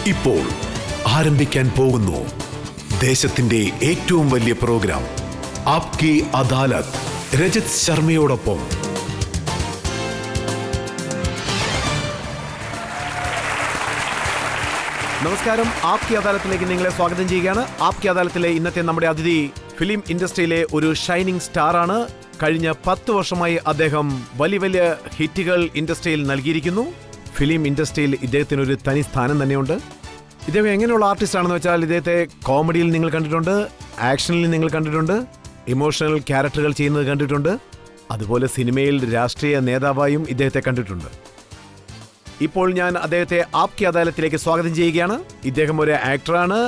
ഇപ്പോൾ ആരംഭിക്കാൻ പോകുന്നു ദേശത്തിന്റെ ഏറ്റവും വലിയ പ്രോഗ്രാം ആപ്കി അദാലത്ത്. രജത് ശർമ്മയോടൊപ്പം. നമസ്കാരം, ആപ്കി അദാലത്തിലേക്ക് നിങ്ങളെ സ്വാഗതം ചെയ്യുകയാണ്. ആപ്കി അദാലത്തിലെ ഇന്നത്തെ നമ്മുടെ അതിഥി ഫിലിം ഇൻഡസ്ട്രിയിലെ ഒരു ഷൈനിങ് സ്റ്റാറാണ്. കഴിഞ്ഞ 10 വർഷമായി അദ്ദേഹം വലിയ വലിയ ഹിറ്റുകൾ ഇൻഡസ്ട്രിയിൽ നൽകിയിരിക്കുന്നു. ഫിലിം ഇൻഡസ്ട്രിയിൽ ഇദ്ദേഹത്തിനൊരു തനി സ്ഥാനം തന്നെയുണ്ട്. ഇദ്ദേഹം എങ്ങനെയുള്ള ആർട്ടിസ്റ്റ് ആണെന്ന് വെച്ചാൽ ഇദ്ദേഹത്തെ കോമഡിയിൽ നിങ്ങൾ കണ്ടിട്ടുണ്ട്, ആക്ഷനിൽ നിങ്ങൾ കണ്ടിട്ടുണ്ട്, ഇമോഷണൽ ക്യാരക്ടറുകൾ ചെയ്യുന്നത് കണ്ടിട്ടുണ്ട്, അതുപോലെ സിനിമയിൽ രാഷ്ട്രീയ നേതാവായും ഇദ്ദേഹത്തെ കണ്ടിട്ടുണ്ട്. ഇപ്പോൾ ഞാൻ അദ്ദേഹത്തെ ആപ്കി അദാലത്തിലേക്ക് സ്വാഗതം ചെയ്യുകയാണ്. ഇദ്ദേഹം ഒരു ആക്ടറാണ്,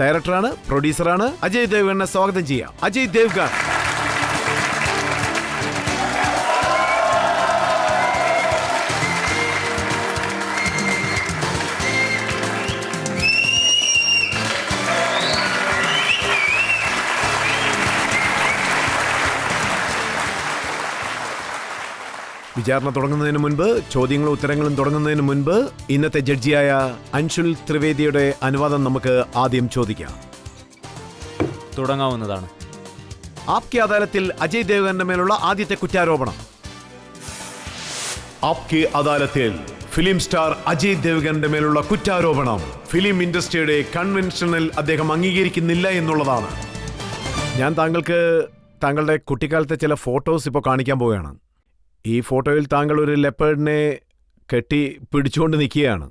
ഡയറക്ടറാണ്, പ്രൊഡ്യൂസറാണ്. അജയ് ദേവ്ഗണിനെ സ്വാഗതം ചെയ്യാം. അജയ് ദേവ്ഗൺ. വിചാരണ തുടങ്ങുന്നതിന് മുൻപ്, ചോദ്യങ്ങളും ഉത്തരങ്ങളും തുടങ്ങുന്നതിന് മുൻപ് ഇന്നത്തെ ജഡ്ജിയായ അൻഷുൽ ത്രിവേദിയുടെ അനുവാദം നമുക്ക് ആദ്യം ചോദിക്കാം. തുടങ്ങാവുന്നതാണ്. ആപ്കി അദാലത്തിൽ അജയ് ദേവ്ഗണിന്റെ മേലുള്ള ആദ്യത്തെ കുറ്റാരോപണം. ആപ്കി അദാലത്തിൽ ഫിലിം സ്റ്റാർ അജയ് ദേവ്ഗണിന്റെ മേലുള്ള കുറ്റാരോപണം ഫിലിം ഇൻഡസ്ട്രിയുടെ കൺവെൻഷനിൽ അദ്ദേഹം അംഗീകരിക്കുന്നില്ല എന്നുള്ളതാണ്. ഞാൻ താങ്കൾക്ക് താങ്കളുടെ കുട്ടിക്കാലത്തെ ചില ഫോട്ടോസ് ഇപ്പോൾ കാണിക്കാൻ പോവുകയാണ്. ഈ ഫോട്ടോയിൽ താങ്കൾ ഒരു ലെപ്പേർഡിനെ കെട്ടി പിടിച്ചുകൊണ്ട് നിൽക്കുകയാണ്.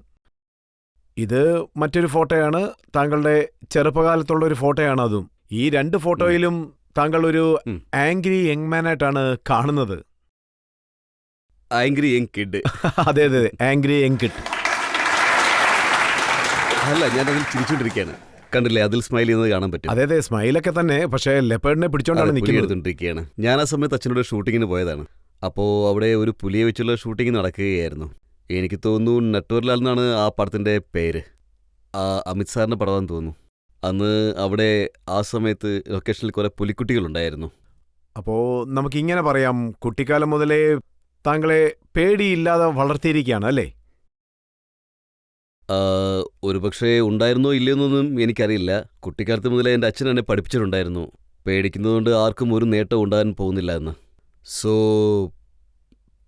ഇത് മറ്റൊരു ഫോട്ടോയാണ്, താങ്കളുടെ ചെറുപ്പകാലത്തുള്ള ഒരു ഫോട്ടോയാണ്. അതും ഈ 2 ഫോട്ടോയിലും താങ്കൾ ഒരു ആംഗ്രി യങ് മാനായിട്ടാണ് കാണുന്നത്. Angry young kid. അതെ അതെ, ആംഗ്രി യങ് കിഡ്. അല്ല, ഞാൻ അതിൽ ചിരിച്ചോണ്ടിരിക്കുകയാണ്. കണ്ടില്ലേ, അതിൽ സ്മൈൽ ചെയ്യുന്നത് കാണാൻ പറ്റും. അതെ അതെ, സ്മൈലൊക്കെ തന്നെ. പക്ഷേ ലെപ്പേർഡിനെ പിടിച്ചോണ്ടാണ് എടുത്തോണ്ടിരിക്കുകയാണ്. ഞാൻ ആ സമയത്ത് അച്ഛനോട് ഷൂട്ടിങ്ങിന് പോയതാണ്. അപ്പോൾ അവിടെ ഒരു പുലിയെ വെച്ചുള്ള ഷൂട്ടിംഗ് നടക്കുകയായിരുന്നു. എനിക്ക് തോന്നുന്നു നട്വർലാൽ എന്നാണ് ആ പടത്തിൻ്റെ പേര്. അമിത് സാറിൻ്റെ പടമാണെന്ന് തോന്നുന്നു. അന്ന് അവിടെ ആ സമയത്ത് ലൊക്കേഷനിൽ കുറേ പുലിക്കുട്ടികളുണ്ടായിരുന്നു. അപ്പോൾ നമുക്കിങ്ങനെ പറയാം, കുട്ടിക്കാലം മുതലേ താങ്കളെ പേടിയില്ലാതെ വളർത്തിയിരിക്കുകയാണ് അല്ലേ? ഒരു പക്ഷേ ഉണ്ടായിരുന്നോ ഇല്ലയെന്നൊന്നും എനിക്കറിയില്ല. കുട്ടിക്കാലത്ത് മുതലേ എൻ്റെ അച്ഛൻ എന്നെ പഠിപ്പിച്ചിട്ടുണ്ടായിരുന്നു, പേടിക്കുന്നതുകൊണ്ട് ആർക്കും ഒരു നേട്ടം ഉണ്ടാകാൻ പോകുന്നില്ല എന്ന്. സോ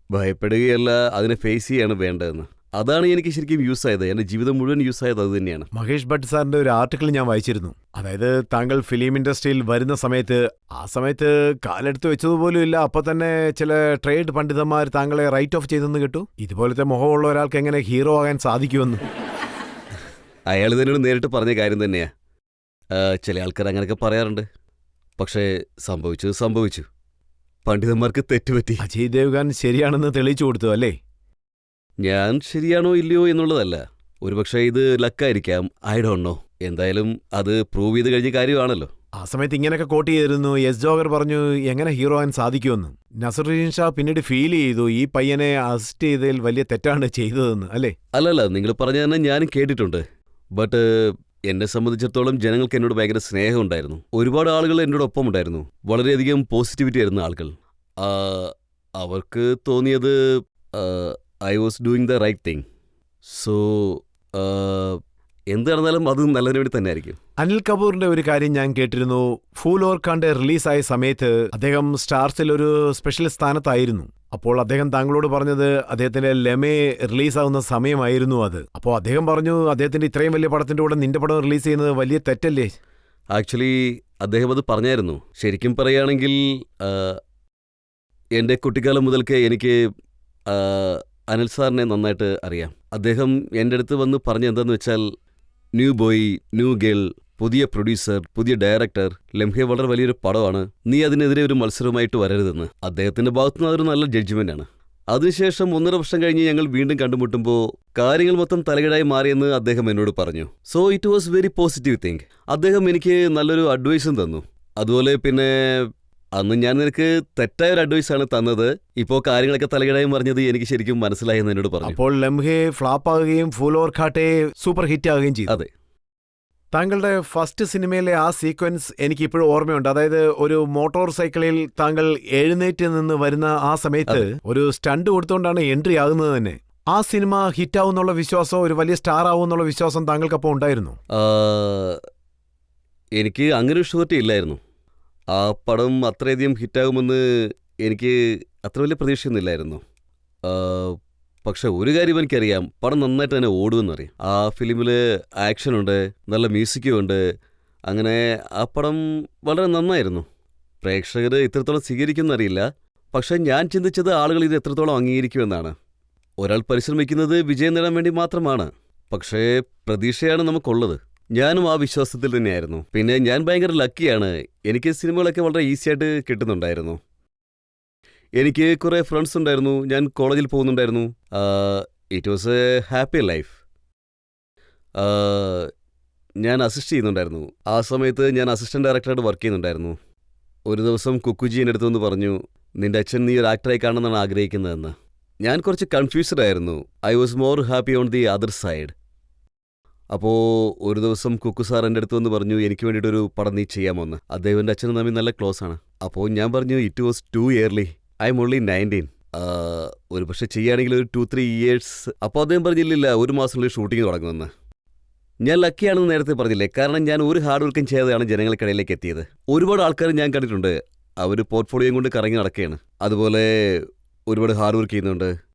ഭയപ്പെടുകയല്ല, അതിനെ ഫേസ് ചെയ്യാണ് വേണ്ടതെന്ന്. അതാണ് എനിക്ക് ശരിക്കും യൂസ് ആയത്. എൻ്റെ ജീവിതം മുഴുവൻ യൂസ് ആയത് അത് തന്നെയാണ്. മഹേഷ് ഭട്ട് സാറിന്റെ ഒരു ആർട്ടിക്കിൾ ഞാൻ വായിച്ചിരുന്നു. അതായത് താങ്കൾ ഫിലിം ഇൻഡസ്ട്രിയിൽ വരുന്ന സമയത്ത്, ആ സമയത്ത് കാലെടുത്ത് വെച്ചതുപോലും ഇല്ല, അപ്പോൾ തന്നെ ചില ട്രേഡ് പണ്ഡിതന്മാർ താങ്കളെ റൈറ്റ് ഓഫ് ചെയ്തെന്ന് കേട്ടു. ഇതുപോലത്തെ മുഖമുള്ള ഒരാൾക്ക് എങ്ങനെ ഹീറോ ആകാൻ സാധിക്കുമെന്ന് അയാൾ തന്നെയോട് നേരിട്ട് പറഞ്ഞ കാര്യം തന്നെയാ. ചില ആൾക്കാർ അങ്ങനെയൊക്കെ പറയാറുണ്ട്. പക്ഷേ സംഭവിച്ചു. പണ്ഡിതന്മാർക്ക് തെറ്റുപറ്റി. അജയ് ദേവ്ഗൺ ശരിയാണെന്ന് തെളിയിച്ചു കൊടുത്തു അല്ലേ? ഞാൻ ശരിയാണോ ഇല്ലയോ എന്നുള്ളതല്ല, ഒരുപക്ഷെ ഇത് ലക്കായിരിക്കാം. I don't know. എന്തായാലും അത് പ്രൂവ് ചെയ്ത് കഴിഞ്ഞ കാര്യമാണല്ലോ. ആ സമയത്ത് ഇങ്ങനെയൊക്കെ കോട്ട് ചെയ്തിരുന്നു. എസ് ജോഗർ പറഞ്ഞു എങ്ങനെ ഹീറോ ആകാൻ സാധിക്കുമെന്ന്. നസറുദ്ദീൻ ഷാ പിന്നീട് ഫീൽ ചെയ്തു ഈ പയ്യനെ അസിസ്റ്റ് ചെയ്തതിൽ വലിയ തെറ്റാണ് ചെയ്തതെന്ന് അല്ലേ? അല്ലല്ല, നിങ്ങൾ പറഞ്ഞ തന്നെ ഞാനും കേട്ടിട്ടുണ്ട്. ബട്ട് എന്നെ സംബന്ധിച്ചിടത്തോളം ജനങ്ങൾക്ക് എന്നോട് ഭയങ്കര സ്നേഹമുണ്ടായിരുന്നു. ഒരുപാട് ആളുകൾ എന്നോടൊപ്പം ഉണ്ടായിരുന്നു. വളരെയധികം പോസിറ്റിവിറ്റി ആയിരുന്നു ആളുകൾ. അവർക്ക് തോന്നിയത് I was doing the right thing. So എന്ത് നടന്നാലും അത് നല്ലതിനു വേണ്ടി തന്നെ ആയിരിക്കും. അനിൽ കപൂറിന്റെ ഒരു കാര്യം ഞാൻ കേട്ടിരുന്നു. ഫൂൽ ഓർ കാണ്ട് റിലീസായ സമയത്ത് അദ്ദേഹം സ്റ്റാർസിൽ ഒരു സ്പെഷ്യൽ സ്ഥാനത്തായിരുന്നു. അപ്പോൾ അദ്ദേഹം താങ്കളോട് പറഞ്ഞത് അദ്ദേഹത്തിന്റെ ലെമേ റിലീസാവുന്ന സമയമായിരുന്നു അത്. അപ്പോൾ അദ്ദേഹം പറഞ്ഞു അദ്ദേഹത്തിന്റെ ഇത്രയും വലിയ പടത്തിന്റെ കൂടെ നിന്റെ പടം റിലീസ് ചെയ്യുന്നത് വലിയ തെറ്റല്ലേ? ആക്ച്വലി അദ്ദേഹം അത് പറഞ്ഞായിരുന്നു. ശരിക്കും പറയുകയാണെങ്കിൽ എൻ്റെ കുട്ടിക്കാലം മുതൽക്കേ എനിക്ക് അനിൽ സാറിനെ നന്നായിട്ട് അറിയാം. അദ്ദേഹം എൻ്റെ അടുത്ത് വന്ന് പറഞ്ഞ എന്താന്ന് വെച്ചാൽ, ന്യൂ ബോയ്, ന്യൂ ഗേൾ, പുതിയ പ്രൊഡ്യൂസർ, പുതിയ ഡയറക്ടർ, ലംഹെ വളരെ വലിയൊരു പടമാണ്, നീ അതിനെതിരെ ഒരു മത്സരമായിട്ട് വരരുതെന്ന്. അദ്ദേഹത്തിന്റെ ഭാഗത്തുനിന്ന് അതൊരു നല്ല ജഡ്ജ്മെന്റ് ആണ്. അതിനുശേഷം 1.5 വർഷം കഴിഞ്ഞ് ഞങ്ങൾ വീണ്ടും കണ്ടുമുട്ടുമ്പോൾ കാര്യങ്ങൾ മൊത്തം തലകീഴായി മാറിയെന്ന് അദ്ദേഹം എന്നോട് പറഞ്ഞു. So it was very positive thing. അദ്ദേഹം എനിക്ക് നല്ലൊരു അഡ്വൈസും തന്നു. അതുപോലെ പിന്നെ അന്ന് ഞാൻ നിനക്ക് തെറ്റായ ഒരു അഡ്വൈസാണ് തന്നത്, ഇപ്പോൾ കാര്യങ്ങളൊക്കെ തലകീഴായി മറിഞ്ഞത് എനിക്ക് ശരിക്കും മനസ്സിലായെന്ന് എന്നോട് പറഞ്ഞു. അപ്പോൾ ലംഹെ ഫ്ലാപ്പ് ആകുകയും Phool or Khate super hit ആകുകയും ചെയ്തു. അതെ. താങ്കളുടെ ഫസ്റ്റ് സിനിമയിലെ ആ സീക്വൻസ് എനിക്ക് ഇപ്പോഴും ഓർമ്മയുണ്ട്. അതായത് ഒരു മോട്ടോർ സൈക്കിളിൽ താങ്കൾ എഴുന്നേറ്റ് നിന്ന് വരുന്ന ആ സമയത്ത് ഒരു സ്റ്റണ്ട് കൊടുത്തുകൊണ്ടാണ് എൻട്രി ആകുന്നത് തന്നെ. ആ സിനിമ ഹിറ്റാവുന്നുള്ള വിശ്വാസം, ഒരു വലിയ സ്റ്റാർ ആവുന്നുള്ള വിശ്വാസം താങ്കൾക്കപ്പോൾ ഉണ്ടായിരുന്നു? ആ, എനിക്ക് അങ്ങനെ ഒരു ഷുവർട്ടി ഇല്ലായിരുന്നു. ആ പടം അത്രയധികം ഹിറ്റാകുമെന്ന് എനിക്ക് അത്ര വലിയ പ്രതീക്ഷയൊന്നുമില്ലായിരുന്നു. ആ, പക്ഷെ ഒരു കാര്യം എനിക്കറിയാം, പടം നന്നായിട്ട് തന്നെ ഓടുമെന്നറിയാം. ആ ഫിലിമിൽ ആക്ഷനുണ്ട്, നല്ല മ്യൂസിക്കും ഉണ്ട്. അങ്ങനെ ആ പടം വളരെ നന്നായിരുന്നു. പ്രേക്ഷകർ ഇത്രത്തോളം സ്വീകരിക്കുമെന്നറിയില്ല. പക്ഷെ ഞാൻ ചിന്തിച്ചത് ആളുകൾ ഇത് എത്രത്തോളം അംഗീകരിക്കുമെന്നാണ്. ഒരാൾ പരിശ്രമിക്കുന്നത് വിജയം നേടാൻ വേണ്ടി മാത്രമാണ്. പക്ഷേ പ്രതീക്ഷയാണ് നമുക്കുള്ളത്. ഞാനും ആ വിശ്വാസത്തിൽ തന്നെയായിരുന്നു. പിന്നെ ഞാൻ ഭയങ്കര ലക്കിയാണ്. എനിക്ക് സിനിമകളൊക്കെ വളരെ ഈസി ആയിട്ട് കിട്ടുന്നുണ്ടായിരുന്നു. എനിക്ക് കുറേ ഫ്രണ്ട്സ് ഉണ്ടായിരുന്നു. ഞാൻ കോളേജിൽ പോകുന്നുണ്ടായിരുന്നു. It was a happy life. ഞാൻ അസിസ്റ്റ് ചെയ്യുന്നുണ്ടായിരുന്നു. ആ സമയത്ത് ഞാൻ അസിസ്റ്റന്റ് ഡയറക്ടറായിട്ട് വർക്ക് ചെയ്യുന്നുണ്ടായിരുന്നു. ഒരു ദിവസം കുക്കുജി എൻ്റെ അടുത്ത് വന്ന് പറഞ്ഞു, നിന്റെ അച്ഛൻ നീ ഒരു ആക്ടറായി കാണണമെന്നാണ് ആഗ്രഹിക്കുന്നതെന്ന്. ഞാൻ കുറച്ച് കൺഫ്യൂസ്ഡ് ആയിരുന്നു. I was more happy on the other side. അപ്പോൾ ഒരു ദിവസം കുക്കു സാർ എൻ്റെ അടുത്ത് വന്ന് പറഞ്ഞു, എനിക്ക് വേണ്ടിയിട്ടൊരു പടം നീ ചെയ്യാമോന്ന്. അദ്ദേഹത്തിൻ്റെ അച്ഛനും തമ്മിൽ നല്ല ക്ലോസ് ആണ്. അപ്പോൾ ഞാൻ പറഞ്ഞു, it was too early, I am only 19. ഒരു പക്ഷേ ചെയ്യുകയാണെങ്കിൽ ഒരു 2-3 years. അപ്പോൾ അദ്ദേഹം പറഞ്ഞില്ല, ഒരു മാസത്തിനുള്ളിൽ ഷൂട്ടിംഗ് തുടങ്ങുമെന്ന്. ഞാൻ ലക്കിയാണെന്ന് നേരത്തെ പറഞ്ഞില്ലേ, കാരണം ഞാൻ ഒരു ഹാർഡ് വർക്കും ചെയ്യാതെയാണ് ജനങ്ങൾക്കിടയിലേക്ക് എത്തിയത്. ഒരുപാട് ആൾക്കാർ ഞാൻ കണ്ടിട്ടുണ്ട്, അവർ പോർട്ട്ഫോളിയോയും കൊണ്ട് കറങ്ങി നടക്കുകയാണ്. അതുപോലെ ഒരുപാട് ഹാർഡ് വർക്ക് ചെയ്യുന്നുണ്ട്.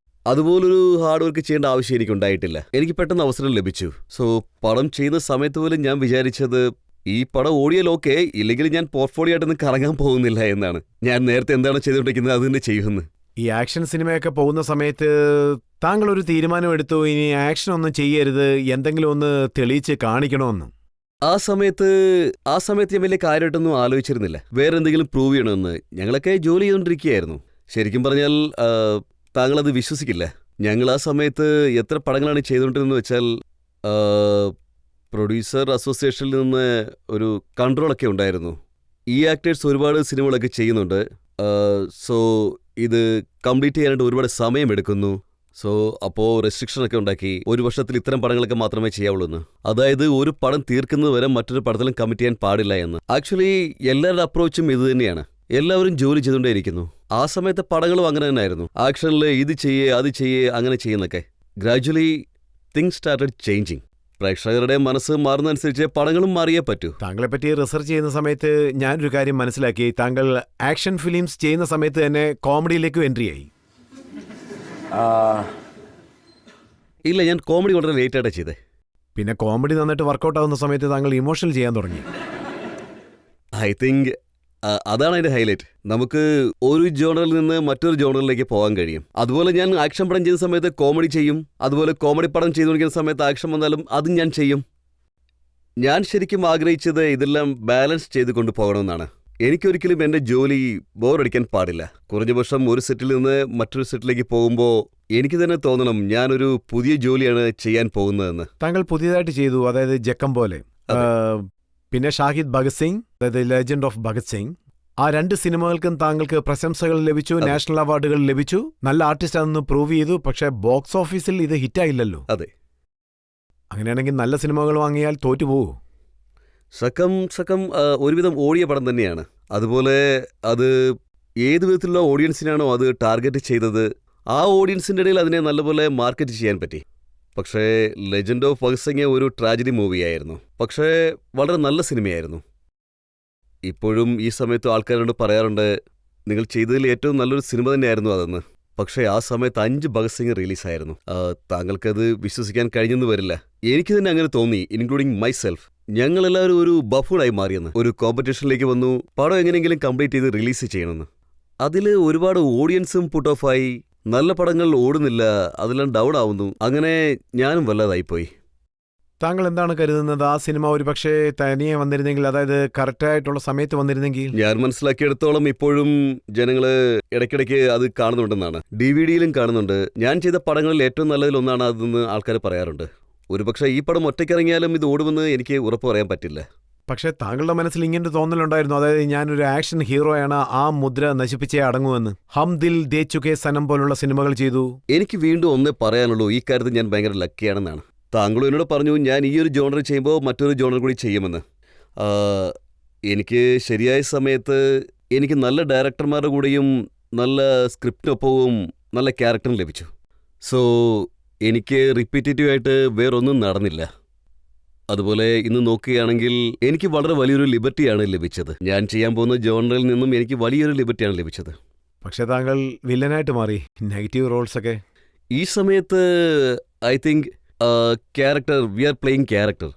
അതുപോലൊരു ഹാർഡ് വർക്ക് ചെയ്യേണ്ട ആവശ്യം എനിക്കുണ്ടായിട്ടില്ല. എനിക്ക് പെട്ടെന്ന് അവസരം ലഭിച്ചു. സോ പടം ചെയ്യുന്ന സമയത്ത് പോലും ഞാൻ വിചാരിച്ചത്, ഈ പടം ഓടിയാൽ ഓക്കെ, ഇല്ലെങ്കിൽ ഞാൻ പോർട്ട്ഫോളിയോ ആയിട്ടൊന്നും കറങ്ങാൻ പോകുന്നില്ല എന്നാണ്. ഞാൻ നേരത്തെ എന്താണ് ചെയ്തുകൊണ്ടിരിക്കുന്നത് അത് തന്നെ ചെയ്യുമെന്ന്. ഈ ആക്ഷൻ സിനിമയൊക്കെ പോകുന്ന സമയത്ത് താങ്കൾ ഒരു തീരുമാനം എടുത്തു, ഇനി ആക്ഷൻ ഒന്നും ചെയ്യരുത്, എന്തെങ്കിലും ഒന്ന് തെളിയിച്ച് കാണിക്കണമെന്ന്. ആ സമയത്ത് ഞാൻ വലിയ കാര്യമായിട്ടൊന്നും ആലോചിച്ചിരുന്നില്ല. വേറെ എന്തെങ്കിലും പ്രൂവ് ചെയ്യണമെന്ന്. ഞങ്ങളൊക്കെ ജോലി ചെയ്തുകൊണ്ടിരിക്കുകയായിരുന്നു. ശരിക്കും പറഞ്ഞാൽ താങ്കളത് വിശ്വസിക്കില്ല. ഞങ്ങൾ ആ സമയത്ത് എത്ര പടങ്ങളാണ് ചെയ്തുകൊണ്ടിരുന്നത് വെച്ചാൽ, പ്രൊഡ്യൂസർ അസോസിയേഷനിൽ നിന്ന് ഒരു കൺട്രോളൊക്കെ ഉണ്ടായിരുന്നു. ഈ ആക്ടേഴ്സ് ഒരുപാട് സിനിമകളൊക്കെ ചെയ്യുന്നുണ്ട്. സോ ഇത് കംപ്ലീറ്റ് ചെയ്യാനായിട്ട് ഒരുപാട് സമയമെടുക്കുന്നു. സോ അപ്പോൾ റെസ്ട്രിക്ഷനൊക്കെ ഉണ്ടാക്കി, ഒരു വർഷത്തിൽ ഇത്തരം പടങ്ങളൊക്കെ മാത്രമേ ചെയ്യാവുള്ളൂ എന്ന്. അതായത് ഒരു പടം തീർക്കുന്നത് വരെ മറ്റൊരു പടത്തിലും കമ്മിറ്റ് ചെയ്യാൻ പാടില്ല എന്ന്. ആക്ച്വലി എല്ലാവരുടെ അപ്രോച്ചും ഇത് തന്നെയാണ്. എല്ലാവരും ജോലി ചെയ്തുകൊണ്ടേയിരിക്കുന്നു. ആ സമയത്തെ പടങ്ങളും അങ്ങനെ തന്നെയായിരുന്നു. ആക്ഷനിൽ ഇത് ചെയ്യേ അത് ചെയ്യേ അങ്ങനെ ചെയ്യുന്നൊക്കെ. Gradually things started changing. പ്രേക്ഷകരുടെ മനസ്സ് മാറുന്നതനുസരിച്ച് പടങ്ങളും മാറിയേ പറ്റൂ. താങ്കളെ പറ്റി റിസർച്ച് ചെയ്യുന്ന സമയത്ത് ഞാനൊരു കാര്യം മനസ്സിലാക്കി, താങ്കൾ ആക്ഷൻ ഫിലിംസ് ചെയ്യുന്ന സമയത്ത് തന്നെ കോമഡിയിലേക്കും എൻട്രി ആയി. ഇല്ല, ഞാൻ കോമഡി വളരെ ലേറ്റായിട്ടാണ് ചെയ്തേ. പിന്നെ കോമഡി നന്നായിട്ട് വർക്കൗട്ട് ആവുന്ന സമയത്ത് താങ്കൾ ഇമോഷണൽ ചെയ്യാൻ തുടങ്ങി. ഐ തിങ്ക് അതാണ് അതിന്റെ ഹൈലൈറ്റ്. നമുക്ക് ഒരു ജോണറിൽ നിന്ന് മറ്റൊരു ജോണറിലേക്ക് പോകാൻ കഴിയും. അതുപോലെ ഞാൻ ആക്ഷൻ പടം ചെയ്യുന്ന സമയത്ത് കോമഡി ചെയ്യും. അതുപോലെ കോമഡി പടം ചെയ്തുകൊണ്ടിരിക്കുന്ന സമയത്ത് ആക്ഷൻ വന്നാലും അതും ഞാൻ ചെയ്യും. ഞാൻ ശരിക്കും ആഗ്രഹിച്ചത് ഇതെല്ലാം ബാലൻസ് ചെയ്ത് കൊണ്ടുപോകണമെന്നാണ്. എനിക്കൊരിക്കലും എൻ്റെ ജോലി ബോറടിക്കാൻ പാടില്ല. കുറഞ്ഞ പക്ഷം ഒരു സെറ്റിൽ നിന്ന് മറ്റൊരു സെറ്റിലേക്ക് പോകുമ്പോൾ എനിക്ക് തന്നെ തോന്നണം ഞാനൊരു പുതിയ ജോലിയാണ് ചെയ്യാൻ പോകുന്നതെന്ന്. താങ്കൾ പുതിയതായിട്ട് ചെയ്തു, അതായത് ജക്കം പോലെ, പിന്നെ ഷാഹിദ് ഭഗത് സിംഗ്, അതായത് ലെജൻഡ് ഓഫ് ഭഗത് സിംഗ്. ആ 2 സിനിമകൾക്കും താങ്കൾക്ക് പ്രശംസകൾ ലഭിച്ചു, നാഷണൽ അവാർഡുകൾ ലഭിച്ചു. നല്ല ആർട്ടിസ്റ്റ് ആണെന്ന് പ്രൂവ് ചെയ്തു. പക്ഷേ ബോക്സ് ഓഫീസിൽ ഇത് ഹിറ്റായില്ലല്ലോ. അതെ. അങ്ങനെയാണെങ്കിൽ നല്ല സിനിമകൾ വാങ്ങിയാൽ തോറ്റുപോകൂ. സക്കം ഒരുവിധം ഓടിയ പടം തന്നെയാണ്. അതുപോലെ അത് ഏത് വിധത്തിലുള്ള ഓഡിയൻസിനാണോ അത് ടാർഗറ്റ് ചെയ്തത്, ആ ഓഡിയൻസിൻ്റെ ഇടയിൽ അതിനെ നല്ലപോലെ മാർക്കറ്റ് ചെയ്യാൻ പറ്റി. പക്ഷേ ലെജൻഡ് ഓഫ് ഭഗത് സിംഗ് ഒരു ട്രാജഡി മൂവിയായിരുന്നു. പക്ഷേ വളരെ നല്ല സിനിമയായിരുന്നു. ഇപ്പോഴും ഈ സമയത്ത് ആൾക്കാരോട് പറയാറുണ്ട്, നിങ്ങൾ ചെയ്തതിൽ ഏറ്റവും നല്ലൊരു സിനിമ തന്നെയായിരുന്നു അതെന്ന്. പക്ഷേ ആ സമയത്ത് 5 ഭഗത് സിംഗ് റിലീസായിരുന്നു. താങ്കൾക്കത് വിശ്വസിക്കാൻ കഴിഞ്ഞെന്ന് വരില്ല. എനിക്ക് തന്നെ അങ്ങനെ തോന്നി, ഇൻക്ലൂഡിങ് മൈസെൽഫ്. ഞങ്ങളെല്ലാവരും ഒരു ബഫൂണായി മാറിയെന്ന്. ഒരു കോമ്പറ്റീഷനിലേക്ക് വന്നു, പടം എങ്ങനെയെങ്കിലും കംപ്ലീറ്റ് ചെയ്ത് റിലീസ് ചെയ്യണമെന്ന്. അതിൽ ഒരുപാട് ഓഡിയൻസും പുട്ട് ഓഫായി. നല്ല പടങ്ങൾ ഓടുന്നില്ല, അതെല്ലാം ഡൗൺ ആവുന്നു. അങ്ങനെ ഞാനും വല്ലാതായിപ്പോയി. താങ്കൾ എന്താണ് കരുതുന്നത്, ആ സിനിമ ഒരു പക്ഷേ തനിയെ വന്നിരുന്നെങ്കിൽ, അതായത് കറക്റ്റായിട്ടുള്ള സമയത്ത് വന്നിരുന്നെങ്കിൽ? ഞാൻ മനസ്സിലാക്കിയെടുത്തോളം ഇപ്പോഴും ജനങ്ങൾ ഇടയ്ക്കിടയ്ക്ക് അത് കാണുന്നുണ്ടെന്നാണ്. DVD-യിലും കാണുന്നുണ്ട്. ഞാൻ ചെയ്ത പടങ്ങളിൽ ഏറ്റവും നല്ലതിലൊന്നാണ് അതെന്ന് ആൾക്കാർ പറയാറുണ്ട്. ഒരുപക്ഷെ ഈ പടം ഒറ്റയ്ക്കിറങ്ങിയാലും ഇത് ഓടുമെന്ന് എനിക്ക് ഉറപ്പ് പറയാൻ പറ്റില്ല. പക്ഷേ താങ്കളുടെ മനസ്സിൽ ഇങ്ങനൊരു തോന്നലുണ്ടായിരുന്നു, അതായത് ഞാനൊരു ആക്ഷൻ ഹീറോയാണ്, ആ മുദ്ര നശിപ്പിച്ചേ അടങ്ങുമെന്ന്? ഹം ദിൽ ദേ ചുകെ സനം പോലുള്ള സിനിമകൾ ചെയ്തു. എനിക്ക് വീണ്ടും ഒന്നേ പറയാനുള്ളൂ, ഈ കാര്യത്തിൽ ഞാൻ ഭയങ്കര ലക്കിയാണെന്നാണ്. താങ്കളും എന്നോട് പറഞ്ഞു ഞാൻ ഈ ഒരു ജോണർ ചെയ്യുമ്പോൾ മറ്റൊരു ജോണർ കൂടി ചെയ്യുമെന്ന്. എനിക്ക് ശരിയായ സമയത്ത് എനിക്ക് നല്ല ഡയറക്ടർമാരുടെ കൂടെയും നല്ല സ്ക്രിപ്റ്റിനൊപ്പവും നല്ല ക്യാരക്ടറും ലഭിച്ചു. സോ എനിക്ക് റിപ്പീറ്റേറ്റീവായിട്ട് വേറൊന്നും നടന്നില്ല. അതുപോലെ ഇന്ന് നോക്കുകയാണെങ്കിൽ എനിക്ക് വളരെ വലിയൊരു ലിബർട്ടിയാണ് ലഭിച്ചത്. ഞാൻ ചെയ്യാൻ പോകുന്ന ജോണറിൽ നിന്നും എനിക്ക് വലിയൊരു ലിബർട്ടിയാണ് ലഭിച്ചത്. പക്ഷെ താങ്കൾ വില്ലനായിട്ട് മാറി, നെഗറ്റീവ് റോൾസ് ഒക്കെ. ഈ സമയത്ത് I think character, we are playing character,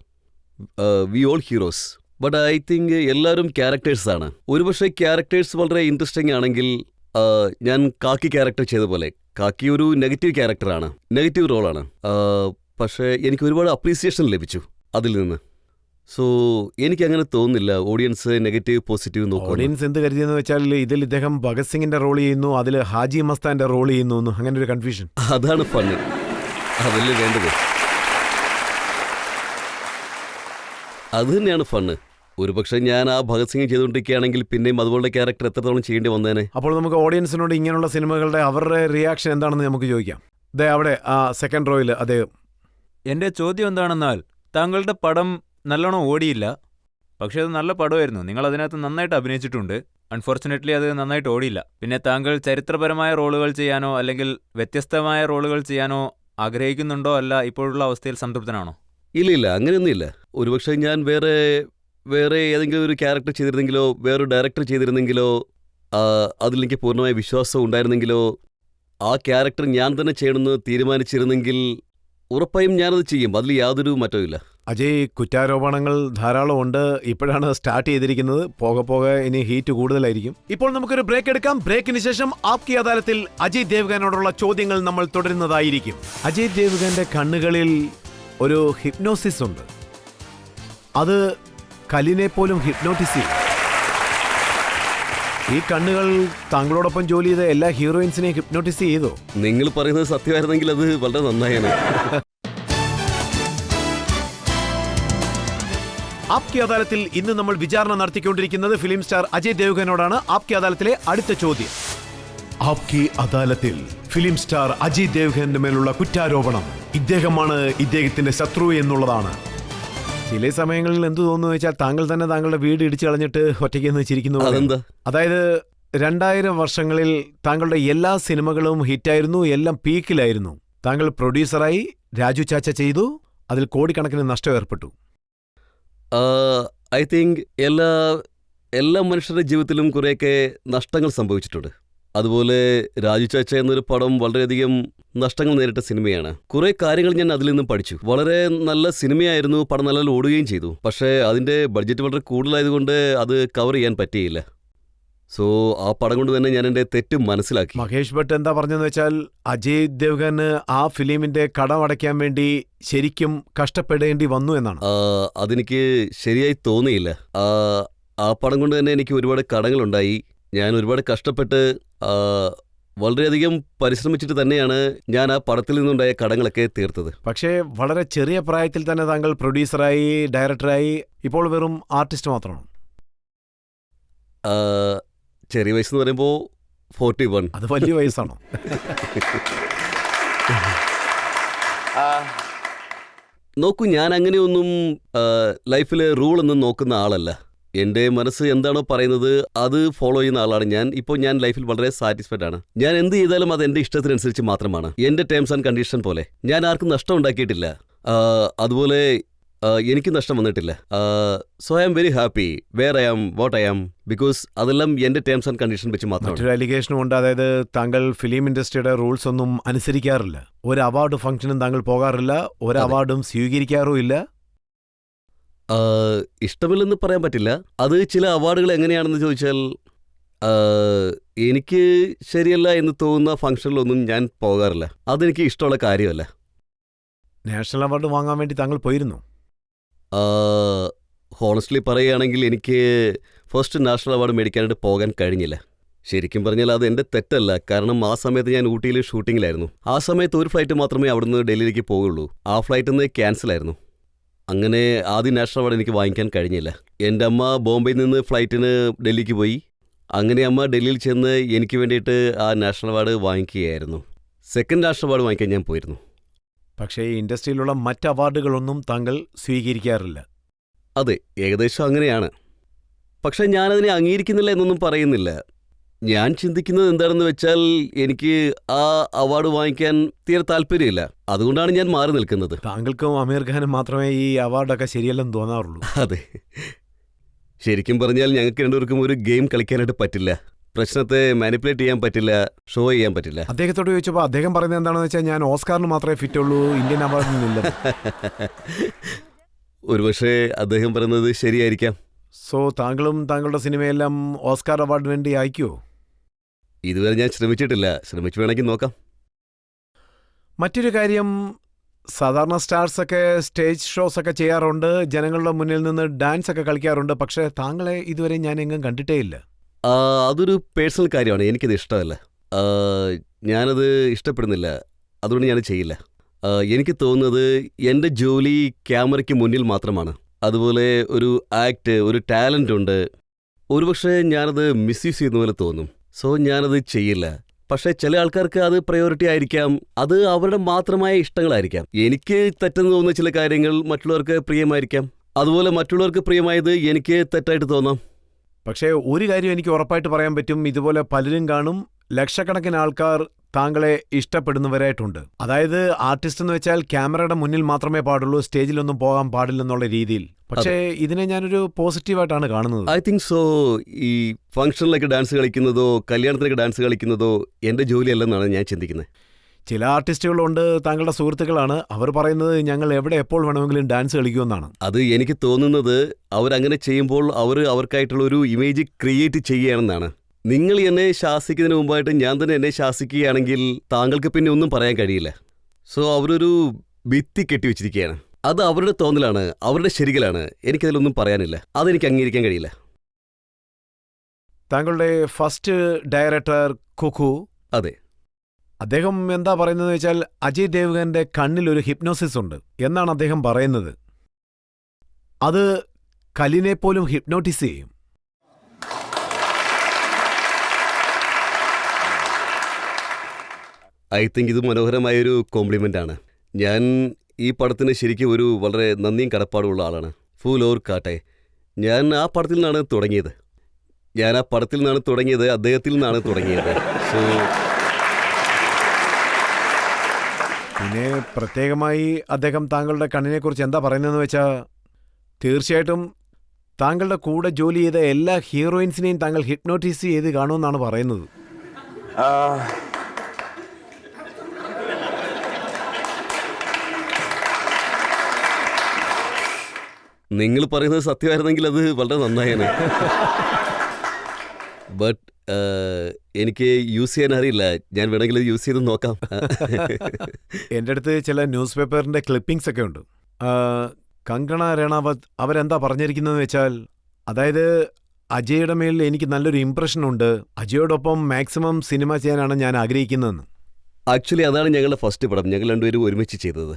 we all heroes. But I think എല്ലാവരും ക്യാരക്ടേഴ്സാണ്. ഒരുപക്ഷെ ക്യാരക്ടേഴ്സ് വളരെ ഇൻട്രസ്റ്റിംഗ് ആണെങ്കിൽ ഞാൻ കാക്കി ക്യാരക്ടർ ചെയ്ത പോലെ, കാക്കി ഒരു നെഗറ്റീവ് ക്യാരക്ടറാണ്, നെഗറ്റീവ് റോളാണ്. പക്ഷേ എനിക്ക് ഒരുപാട് അപ്രീസിയേഷൻ ലഭിച്ചു അതിൽ നിന്ന്. സോ എനിക്ക് അങ്ങനെ തോന്നുന്നില്ല ഓഡിയൻസ് നെഗറ്റീവ് പോസിറ്റീവ് നോക്കും. ഓഡിയൻസ് എന്ത് കരുതിയെന്ന് വെച്ചാൽ ഇതിൽ ഇദ്ദേഹം ഭഗത് സിംഗിന്റെ റോൾ ചെയ്യുന്നു, അതിൽ ഹാജി മസ്താന്റെ റോൾ ചെയ്യുന്നു, അങ്ങനെ ഒരു കൺഫ്യൂഷൻ. അതാണ് ഫണ്ണ്, അതല്ലേ വേണ്ടത്. അത് തന്നെയാണ് ഫണ്ണ്. ഒരുപക്ഷെ ഞാൻ ആ ഭഗത് സിംഗ് ചെയ്തുകൊണ്ടിരിക്കുകയാണെങ്കിൽ പിന്നെയും അതുപോലുള്ള ക്യാരക്ടർ എത്രത്തോളം ചെയ്യേണ്ടി വന്നേനെ. അപ്പോൾ നമുക്ക് ഓഡിയൻസിനോട് ഇങ്ങനെയുള്ള സിനിമകളുടെ അവരുടെ റിയാക്ഷൻ എന്താണെന്ന് നമുക്ക് ചോദിക്കാം. ദേ അവിടെ ആ സെക്കൻഡ് റോയിൽ അദ്ദേഹം. എൻ്റെ ചോദ്യം എന്താണെന്നാൽ, താങ്കളുടെ പടം നല്ലോണം ഓടിയില്ല, പക്ഷേ അത് നല്ല പടമായിരുന്നു. നിങ്ങൾ അതിനകത്ത് നന്നായിട്ട് അഭിനയിച്ചിട്ടുണ്ട്. അൺഫോർച്ചുനേറ്റ്ലി അത് നന്നായിട്ട് ഓടിയില്ല. പിന്നെ താങ്കൾ ചരിത്രപരമായ റോളുകൾ ചെയ്യാനോ അല്ലെങ്കിൽ വ്യത്യസ്തമായ റോളുകൾ ചെയ്യാനോ ആഗ്രഹിക്കുന്നുണ്ടോ, അല്ല ഇപ്പോഴുള്ള അവസ്ഥയിൽ സംതൃപ്തനാണോ? ഇല്ല, അങ്ങനെയൊന്നുമില്ല. ഒരുപക്ഷെ ഞാൻ വേറെ ഏതെങ്കിലും ഒരു ക്യാരക്ടർ ചെയ്തിരുന്നെങ്കിലോ, വേറൊരു ഡയറക്ടർ ചെയ്തിരുന്നെങ്കിലോ, അതിലെനിക്ക് പൂർണ്ണമായ വിശ്വാസം ഉണ്ടായിരുന്നെങ്കിലോ, ആ ക്യാരക്ടർ ഞാൻ തന്നെ ചെയ്യണമെന്ന് തീരുമാനിച്ചിരുന്നെങ്കിൽ ഉറപ്പായും ഞാനത് ചെയ്യും. അതിൽ യാതൊരു മാറ്റവുമില്ല. അജയ്, കുറ്റാരോപണങ്ങൾ ധാരാളം ഉണ്ട്. ഇപ്പോഴാണ് സ്റ്റാർട്ട് ചെയ്തിരിക്കുന്നത്, പോകെ ഇനി ഹീറ്റ് കൂടുതലായിരിക്കും. ഇപ്പോൾ നമുക്കൊരു ബ്രേക്ക് എടുക്കാം. ബ്രേക്കിന് ശേഷം ആപ്കി അദാലത്തിൽ അജയ് ദേവ്ഗനോടുള്ള ചോദ്യങ്ങൾ നമ്മൾ തുടരുന്നതായിരിക്കും. അജയ് ദേവ്ഗന്റെ കണ്ണുകളിൽ ഒരു ഹിപ്നോസിസ് ഉണ്ട്. അത് കലിനെ പോലും ഹിപ്നോട്ടിസ് ചെയ്യും. ഈ കണ്ണുകൾ താങ്കളോടൊപ്പം ജോലി ചെയ്ത എല്ലാ ഹീറോയിൻസിനെയും ഹിപ്നോട്ടിസ് ചെയ്തോ? നിങ്ങൾ പറയുന്നത് സത്യമായിരുന്നെങ്കിൽ അത് വളരെ നന്നായാണ്. ആപ്കി അദാലത്തിൽ ഇന്ന് നമ്മൾ വിചാരണ നടത്തിക്കൊണ്ടിരിക്കുന്നത് ഫിലിം സ്റ്റാർ അജയ് ദേവ്ഗനോടാണ്. ആപ്കി അദാലത്തിലെ അടുത്ത ചോദ്യം. ആപ്കി അദാലത്തിൽ ഫിലിം സ്റ്റാർ അജയ് ദേവ്ഗന്റെ മേലുള്ള കുറ്റാരോപണം ഇദ്ദേഹമാണ് ഇദ്ദേഹത്തിന്റെ ശത്രു എന്നുള്ളതാണ്. ചില സമയങ്ങളിൽ എന്തു തോന്നുന്നു വെച്ചാൽ താങ്കൾ തന്നെ താങ്കളുടെ വീട് ഇടിച്ചു കളഞ്ഞിട്ട് ഒറ്റയ്ക്ക് വെച്ചിരിക്കുന്നു. അതെന്താ? അതായത് 2000 വർഷങ്ങളിൽ താങ്കളുടെ എല്ലാ സിനിമകളും ഹിറ്റായിരുന്നു, എല്ലാം പീക്കിലായിരുന്നു. താങ്കൾ പ്രൊഡ്യൂസറായി, രാജു ചാച്ച ചെയ്തു, അതിൽ കോടിക്കണക്കിന് നഷ്ടം ഏർപ്പെട്ടു. ഐ തിങ്ക് എല്ലാ മനുഷ്യരുടെ ജീവിതത്തിലും കുറേയൊക്കെ നഷ്ടങ്ങൾ സംഭവിച്ചിട്ടുണ്ട്. അതുപോലെ രാജു ചാച്ച എന്നൊരു പടം വളരെയധികം നഷ്ടങ്ങൾ നേരിട്ട സിനിമയാണ്. കുറേ കാര്യങ്ങൾ ഞാൻ അതിൽ നിന്നും പഠിച്ചു. വളരെ നല്ല സിനിമയായിരുന്നു, പടം നല്ല ഓടുകയും ചെയ്തു. പക്ഷേ അതിൻ്റെ ബഡ്ജറ്റ് വളരെ കൂടുതലായതുകൊണ്ട് അത് കവർ ചെയ്യാൻ പറ്റിയില്ല. സോ ആ പടം കൊണ്ട് തന്നെ ഞാൻ എൻ്റെ തെറ്റ് മനസ്സിലാക്കി. മഹേഷ് ഭട്ട് എന്താ പറഞ്ഞെന്ന് വെച്ചാൽ അജയ് ദേവ്ഗന് ആ ഫിലിമിന്റെ കടം അടയ്ക്കാൻ വേണ്ടി ശരിക്കും കഷ്ടപ്പെടേണ്ടി വന്നു എന്നാണ്. അതെനിക്ക് ശരിയായി തോന്നിയില്ല. ആ പടം കൊണ്ട് തന്നെ എനിക്ക് ഒരുപാട് കടങ്ങളുണ്ടായി. ഞാൻ ഒരുപാട് കഷ്ടപ്പെട്ട് വളരെയധികം പരിശ്രമിച്ചിട്ട് തന്നെയാണ് ഞാൻ ആ പടത്തിൽ നിന്നുണ്ടായ കടങ്ങളൊക്കെ തീർത്തത്. പക്ഷേ വളരെ ചെറിയ പ്രായത്തിൽ തന്നെ താങ്കൾ പ്രൊഡ്യൂസറായി, ഡയറക്ടറായി, ഇപ്പോൾ വെറും ആർട്ടിസ്റ്റ് മാത്രമാണ്. ചെറിയ വയസ്സെന്ന് പറയുമ്പോൾ 41. അത് വലിയ വയസ്സാണോ? നോക്കൂ, ഞാൻ അങ്ങനെയൊന്നും ലൈഫിൽ റൂളൊന്നും നോക്കുന്ന ആളല്ല. എൻ്റെ മനസ്സ് എന്താണോ പറയുന്നത് അത് ഫോളോ ചെയ്യുന്ന ആളാണ് ഞാൻ. ഇപ്പോൾ ഞാൻ ലൈഫിൽ വളരെ സാറ്റിസ്ഫൈഡ് ആണ്. ഞാൻ എന്ത് ചെയ്താലും അത് എൻ്റെ ഇഷ്ടത്തിനനുസരിച്ച് മാത്രമാണ്, എൻ്റെ ടേംസ് ആൻഡ് കണ്ടീഷൻ പോലെ. ഞാൻ ആർക്കും നഷ്ടം ഉണ്ടാക്കിയിട്ടില്ല, അതുപോലെ എനിക്ക് നഷ്ടം വന്നിട്ടില്ല. So I am very happy where I am, what I am, because അതെല്ലാം എൻ്റെ ടേംസ് ആൻഡ് കണ്ടീഷൻ വെച്ച് മാത്രമാണ്. മറ്റൊരു അലിഗേഷനും ഉണ്ട്, അതായത് താങ്കൾ ഫിലിം ഇൻഡസ്ട്രിയുടെ റൂൾസ് ഒന്നും അനുസരിക്കാറില്ല. ഒരു അവാർഡ് ഫംഗ്ഷനും താങ്കൾ പോകാറില്ല, ഒരു അവാർഡും സ്വീകരിക്കാറുമില്ല. ഇഷ്ടമില്ലെന്ന് പറയാൻ പറ്റില്ല. അത് ചില അവാർഡുകൾ എങ്ങനെയാണെന്ന് ചോദിച്ചാൽ എനിക്ക് ശരിയല്ല എന്ന് തോന്നുന്ന ഫംഗ്ഷനിലൊന്നും ഞാൻ പോകാറില്ല. അതെനിക്ക് ഇഷ്ടമുള്ള കാര്യമല്ല. നാഷണൽ അവാർഡ് വാങ്ങാൻ വേണ്ടി താങ്കൾ പോയിരുന്നു? ഹോണസ്റ്റ്ലി പറയുകയാണെങ്കിൽ എനിക്ക് ഫസ്റ്റ് നാഷണൽ അവാർഡ് മേടിക്കാനായിട്ട് പോകാൻ കഴിഞ്ഞില്ല. ശരിക്കും പറഞ്ഞാൽ അത് എൻ്റെ തെറ്റല്ല, കാരണം ആ സമയത്ത് ഞാൻ ഊട്ടിയിൽ ഷൂട്ടിങ്ങിലായിരുന്നു. ആ സമയത്ത് ഒരു ഫ്ലൈറ്റ് മാത്രമേ അവിടുന്ന് ഡൽഹിയിലേക്ക് പോകുള്ളൂ. ആ ഫ്ലൈറ്റിൽ നിന്ന് ക്യാൻസലായിരുന്നു. അങ്ങനെ ആദ്യം നാഷണൽ അവാർഡ് എനിക്ക് വാങ്ങിക്കാൻ കഴിഞ്ഞില്ല. എൻ്റെ അമ്മ ബോംബെയിൽ നിന്ന് ഫ്ലൈറ്റിന് ഡൽഹിക്ക് പോയി. അങ്ങനെ അമ്മ ഡൽഹിയിൽ ചെന്ന് എനിക്ക് വേണ്ടിയിട്ട് ആ നാഷണൽ അവാർഡ് വാങ്ങിക്കുകയായിരുന്നു. സെക്കൻഡ് നാഷണൽ അവാർഡ് വാങ്ങിക്കാൻ ഞാൻ പോയിരുന്നു. പക്ഷേ ഈ ഇൻഡസ്ട്രിയിലുള്ള മറ്റ് അവാർഡുകളൊന്നും താങ്കൾ സ്വീകരിക്കാറില്ല. അതെ, ഏകദേശം അങ്ങനെയാണ്. പക്ഷേ ഞാനതിനെ അംഗീകരിക്കുന്നില്ല എന്നൊന്നും പറയുന്നില്ല. ഞാൻ ചിന്തിക്കുന്നത് എന്താണെന്ന് വെച്ചാൽ എനിക്ക് ആ അവാർഡ് വാങ്ങിക്കാൻ തീരെ താല്പര്യമില്ല. അതുകൊണ്ടാണ് ഞാൻ മാറി നിൽക്കുന്നത്. താങ്കൾക്കും അമീർ ഖാനും മാത്രമേ ഈ അവാർഡൊക്കെ ശരിയല്ലെന്ന് തോന്നാറുള്ളൂ. അതെ, ശരിക്കും പറഞ്ഞാൽ ഞങ്ങൾക്ക് രണ്ടുപേർക്കും ഒരു ഗെയിം കളിക്കാനായിട്ട് പറ്റില്ല. പ്രശ്നത്തെ മാനിപ്പുലേറ്റ് ചെയ്യാൻ പറ്റില്ല, ഷോ ചെയ്യാൻ പറ്റില്ല. അദ്ദേഹത്തോട് ചോദിച്ചപ്പോൾ അദ്ദേഹം പറയുന്നത് എന്താണെന്ന് വെച്ചാൽ ഞാൻ ഓസ്കാറിന് മാത്രമേ ഫിറ്റ് ഉള്ളൂ, ഇന്ത്യൻ അവാർഡിനില്ല. ഒരുപക്ഷെ അദ്ദേഹം പറയുന്നത് ശരിയായിരിക്കാം. സോ താങ്കളും താങ്കളുടെ സിനിമയെല്ലാം ഓസ്കാർ അവാർഡിന് വേണ്ടി അയക്കുമോ? ഇതുവരെ ഞാൻ ശ്രമിച്ചിട്ടില്ല. ശ്രമിച്ചു വേണമെങ്കിൽ നോക്കാം. മറ്റൊരു കാര്യം, സാധാരണ സ്റ്റാർസ് ഒക്കെ സ്റ്റേജ് ഷോസ് ഒക്കെ ചെയ്യാറുണ്ട്, ജനങ്ങളുടെ മുന്നിൽ നിന്ന് ഡാൻസ് ഒക്കെ കളിക്കാറുണ്ട്. പക്ഷേ താങ്കളെ ഇതുവരെ ഞാൻ എങ്ങും കണ്ടിട്ടേ ഇല്ല. അതൊരു പേഴ്സണൽ കാര്യമാണ്. എനിക്കത് ഇഷ്ടമല്ല. ഞാനത് ഇഷ്ടപ്പെടുന്നില്ല. അതുകൊണ്ട് ഞാൻ ചെയ്യില്ല. എനിക്ക് തോന്നുന്നത് എൻ്റെ ജോലി ക്യാമറയ്ക്ക് മുന്നിൽ മാത്രമാണ്. അതുപോലെ ഒരു ആക്ട്, ഒരു ടാലൻ്റ് ഉണ്ട്. ഒരുപക്ഷെ ഞാനത് മിസ്യൂസ് ചെയ്യുന്ന പോലെ തോന്നും. സോ ഞാനത് ചെയ്യില്ല. പക്ഷേ ചില ആൾക്കാർക്ക് അത് പ്രയോറിറ്റി ആയിരിക്കാം. അത് അവരുടെ മാത്രമായ ഇഷ്ടങ്ങളായിരിക്കാം. എനിക്ക് തെറ്റെന്ന് തോന്നുന്ന ചില കാര്യങ്ങൾ മറ്റുള്ളവർക്ക് പ്രിയമായിരിക്കാം. അതുപോലെ മറ്റുള്ളവർക്ക് പ്രിയമായത് എനിക്ക് തെറ്റായിട്ട് തോന്നാം. പക്ഷേ ഒരു കാര്യം എനിക്ക് ഉറപ്പായിട്ട് പറയാൻ പറ്റും, ഇതുപോലെ പലരും കാണും, ലക്ഷക്കണക്കിന് ആൾക്കാർ താങ്കളെ ഇഷ്ടപ്പെടുന്നവരായിട്ടുണ്ട്. അതായത് ആർട്ടിസ്റ്റ് എന്ന് വെച്ചാൽ ക്യാമറയുടെ മുന്നിൽ മാത്രമേ പാടുള്ളൂ, സ്റ്റേജിലൊന്നും പോകാൻ പാടില്ലെന്നുള്ള രീതിയിൽ. പക്ഷേ ഇതിനെ ഞാനൊരു പോസിറ്റീവായിട്ടാണ് കാണുന്നത്. I think so. ഈ ഫംഗ്ഷനിലൊക്കെ ഡാൻസ് കളിക്കുന്നതോ കല്യാണത്തിലൊക്കെ ഡാൻസ് കളിക്കുന്നതോ എൻ്റെ ജോലിയല്ലെന്നാണ് ഞാൻ ചിന്തിക്കുന്നത്. ചില ആർട്ടിസ്റ്റുകളുണ്ട്, താങ്കളുടെ സുഹൃത്തുക്കളാണ്, അവർ പറയുന്നത് ഞങ്ങൾ എവിടെ എപ്പോൾ വേണമെങ്കിലും ഡാൻസ് കളിക്കുമെന്നാണ്. അത് എനിക്ക് തോന്നുന്നത് അവരങ്ങനെ ചെയ്യുമ്പോൾ അവർക്കായിട്ടുള്ള ഒരു ഇമേജ് ക്രിയേറ്റ് ചെയ്യുകയാണെന്നാണ്. നിങ്ങൾ എന്നെ ശാസിക്കുന്നതിന് മുമ്പായിട്ട് ഞാൻ തന്നെ എന്നെ ശാസിക്കുകയാണെങ്കിൽ താങ്കൾക്ക് പിന്നെ ഒന്നും പറയാൻ കഴിയില്ല. സോ അവരൊരു ഭിത്തി കെട്ടിവെച്ചിരിക്കുകയാണ്. അത് അവരുടെ തോന്നലാണ്, അവരുടെ ശരികളാണ്. എനിക്കതിലൊന്നും പറയാനില്ല. അതെനിക്ക് അംഗീകരിക്കാൻ കഴിയില്ല. താങ്കളുടെ ഫസ്റ്റ് ഡയറക്ടർ കുക്കു, അതെ, അദ്ദേഹം എന്താ പറയുന്നത് വെച്ചാൽ അജയ് ദേവ്ഗന്റെ കണ്ണിൽ ഒരു ഹിപ്നോസിസ് ഉണ്ട് എന്നാണ് അദ്ദേഹം പറയുന്നത്. അത് കലിനെ പോലും ഹിപ്നോട്ടിസ് ചെയ്യും. ഐ തിങ്ക് ഇത് മനോഹരമായൊരു കോംപ്ലിമെൻ്റ് ആണ്. ഞാൻ ഈ പടത്തിന് ശരിക്കും ഒരു വളരെ നന്ദിയും കടപ്പാടുമുള്ള ആളാണ്. ഫൂൽ ഓർ കാട്ടെ, ഞാൻ ആ പടത്തിൽ നിന്നാണ് തുടങ്ങിയത്. അദ്ദേഹത്തിൽ നിന്നാണ് തുടങ്ങിയത്. സോ പിന്നെ പ്രത്യേകമായി അദ്ദേഹം താങ്കളുടെ കണ്ണിനെക്കുറിച്ച് എന്താ പറയുന്നതെന്ന് വെച്ചാൽ, തീർച്ചയായിട്ടും താങ്കളുടെ കൂടെ ജോലി ചെയ്ത എല്ലാ ഹീറോയിൻസിനെയും താങ്കൾ ഹിപ്നോട്ടൈസ് ചെയ്ത് കാണുമെന്നാണ് പറയുന്നത്. നിങ്ങൾ പറയുന്നത് സത്യമായിരുന്നെങ്കിൽ അത് വളരെ നന്നായാണ്. ബട്ട് എനിക്ക് യൂസ് ചെയ്യാൻ അറിയില്ല. ഞാൻ വേണമെങ്കിൽ യൂസ് ചെയ്ത് നോക്കാം. എൻ്റെ അടുത്ത് ചില ന്യൂസ് പേപ്പറിൻ്റെ ക്ലിപ്പിംഗ്സ് ഒക്കെ ഉണ്ട്. കങ്കണ റണാവത്ത് അവരെന്താ പറഞ്ഞിരിക്കുന്നതെന്ന് വെച്ചാൽ, അതായത് അജയുടെ മേലിൽ എനിക്ക് നല്ലൊരു ഇംപ്രഷനുണ്ട്, അജയോടൊപ്പം മാക്സിമം സിനിമ ചെയ്യാനാണ് ഞാൻ ആഗ്രഹിക്കുന്നതെന്ന്. ആക്ച്വലി അതാണ് ഞങ്ങളുടെ ഫസ്റ്റ് പടം. ഞങ്ങൾ രണ്ടുപേരും ഒരുമിച്ച് ചെയ്തത്.